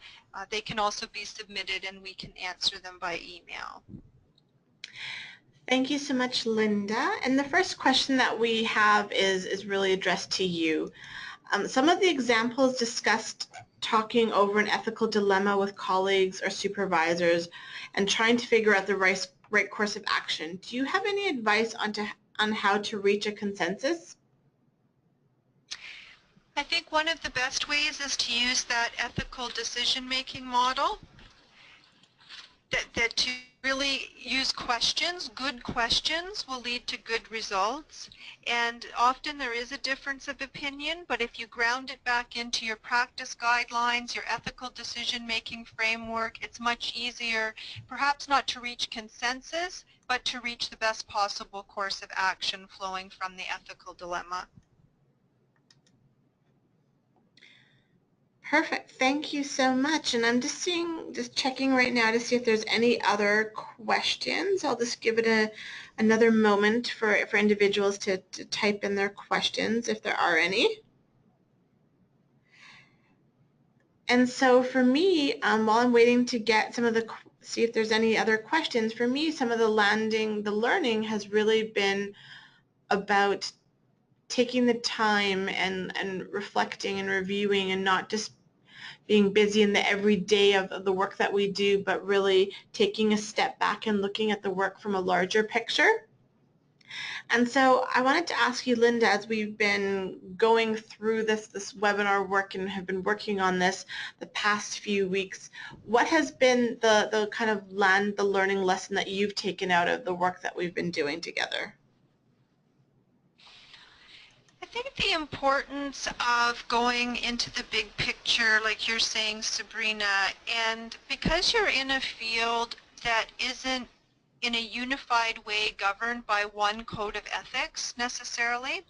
they can also be submitted and we can answer them by email. Thank you so much, Linda. And the first question that we have is really addressed to you. Some of the examples discussed talking over an ethical dilemma with colleagues or supervisors and trying to figure out the right course of action. Do you have any advice on how to reach a consensus? I think one of the best ways is to use that ethical decision-making model that to really use questions. Good questions will lead to good results, and often there is a difference of opinion, but if you ground it back into your practice guidelines, your ethical decision-making framework, it's much easier, perhaps not to reach consensus, but to reach the best possible course of action flowing from the ethical dilemma. Perfect. Thank you so much. And I'm just checking right now to see if there's any other questions. I'll just give it another moment for individuals to type in their questions if there are any. And so for me, while I'm waiting to get see if there's any other questions, for me, some of the learning has really been about taking the time and reflecting and reviewing and not just being busy in the everyday of the work that we do, but really taking a step back and looking at the work from a larger picture. And so I wanted to ask you, Linda, as we've been going through this webinar work and have been working on this the past few weeks, what has been the kind of the learning lesson that you've taken out of the work that we've been doing together? I think the importance of going into the big picture, like you're saying, Sabrina, and because you're in a field that isn't in a unified way governed by one code of ethics necessarily,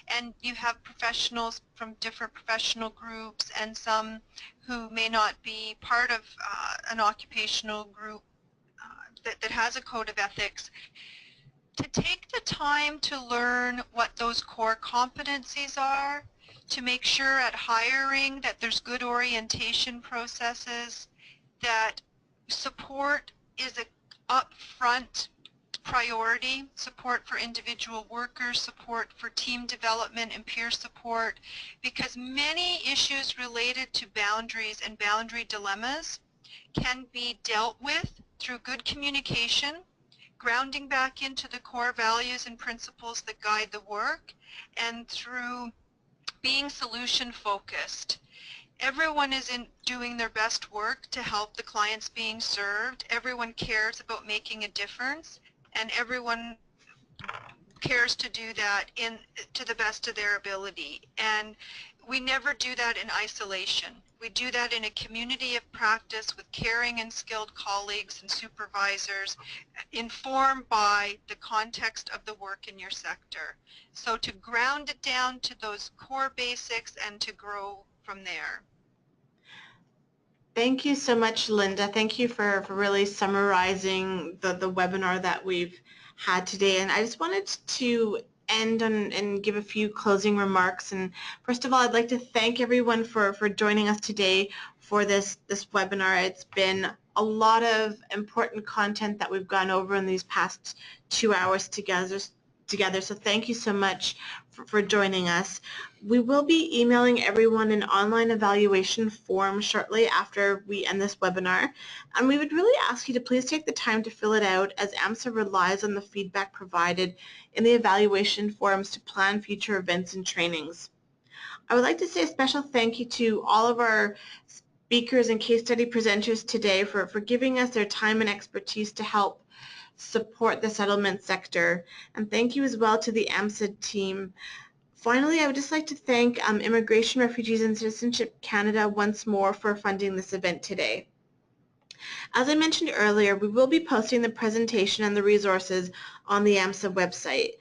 and you have professionals from different professional groups and some who may not be part of an occupational group that has a code of ethics, to take the time to learn what those core competencies are, to make sure at hiring that there's good orientation processes, that support is an upfront priority, support for individual workers, support for team development and peer support, because many issues related to boundaries and boundary dilemmas can be dealt with through good communication, grounding back into the core values and principles that guide the work, and through being solution focused. Everyone is doing their best work to help the clients being served. Everyone cares about making a difference, and everyone cares to do that to the best of their ability. And we never do that in isolation. We do that in a community of practice with caring and skilled colleagues and supervisors, informed by the context of the work in your sector. So to ground it down to those core basics and to grow from there. Thank you so much, Linda. Thank you for really summarizing the webinar that we've had today. And I just wanted to end and give a few closing remarks. And first of all, I'd like to thank everyone for joining us today for this webinar. It's been a lot of important content that we've gone over in these past 2 hours together. So thank you so much for joining us. We will be emailing everyone an online evaluation form shortly after we end this webinar, and we would really ask you to please take the time to fill it out, as AMSSA relies on the feedback provided in the evaluation forms to plan future events and trainings. I would like to say a special thank you to all of our speakers and case study presenters today for giving us their time and expertise to help support the settlement sector, and thank you as well to the AMSSA team. Finally, I would just like to thank Immigration, Refugees and Citizenship Canada once more for funding this event today. As I mentioned earlier, we will be posting the presentation and the resources on the AMSSA website.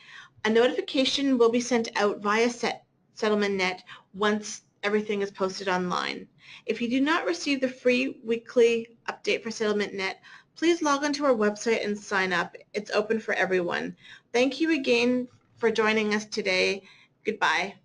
A notification will be sent out via SettlementNet once everything is posted online. If you do not receive the free weekly update for SettlementNet, please log onto our website and sign up. It's open for everyone. Thank you again for joining us today. Goodbye.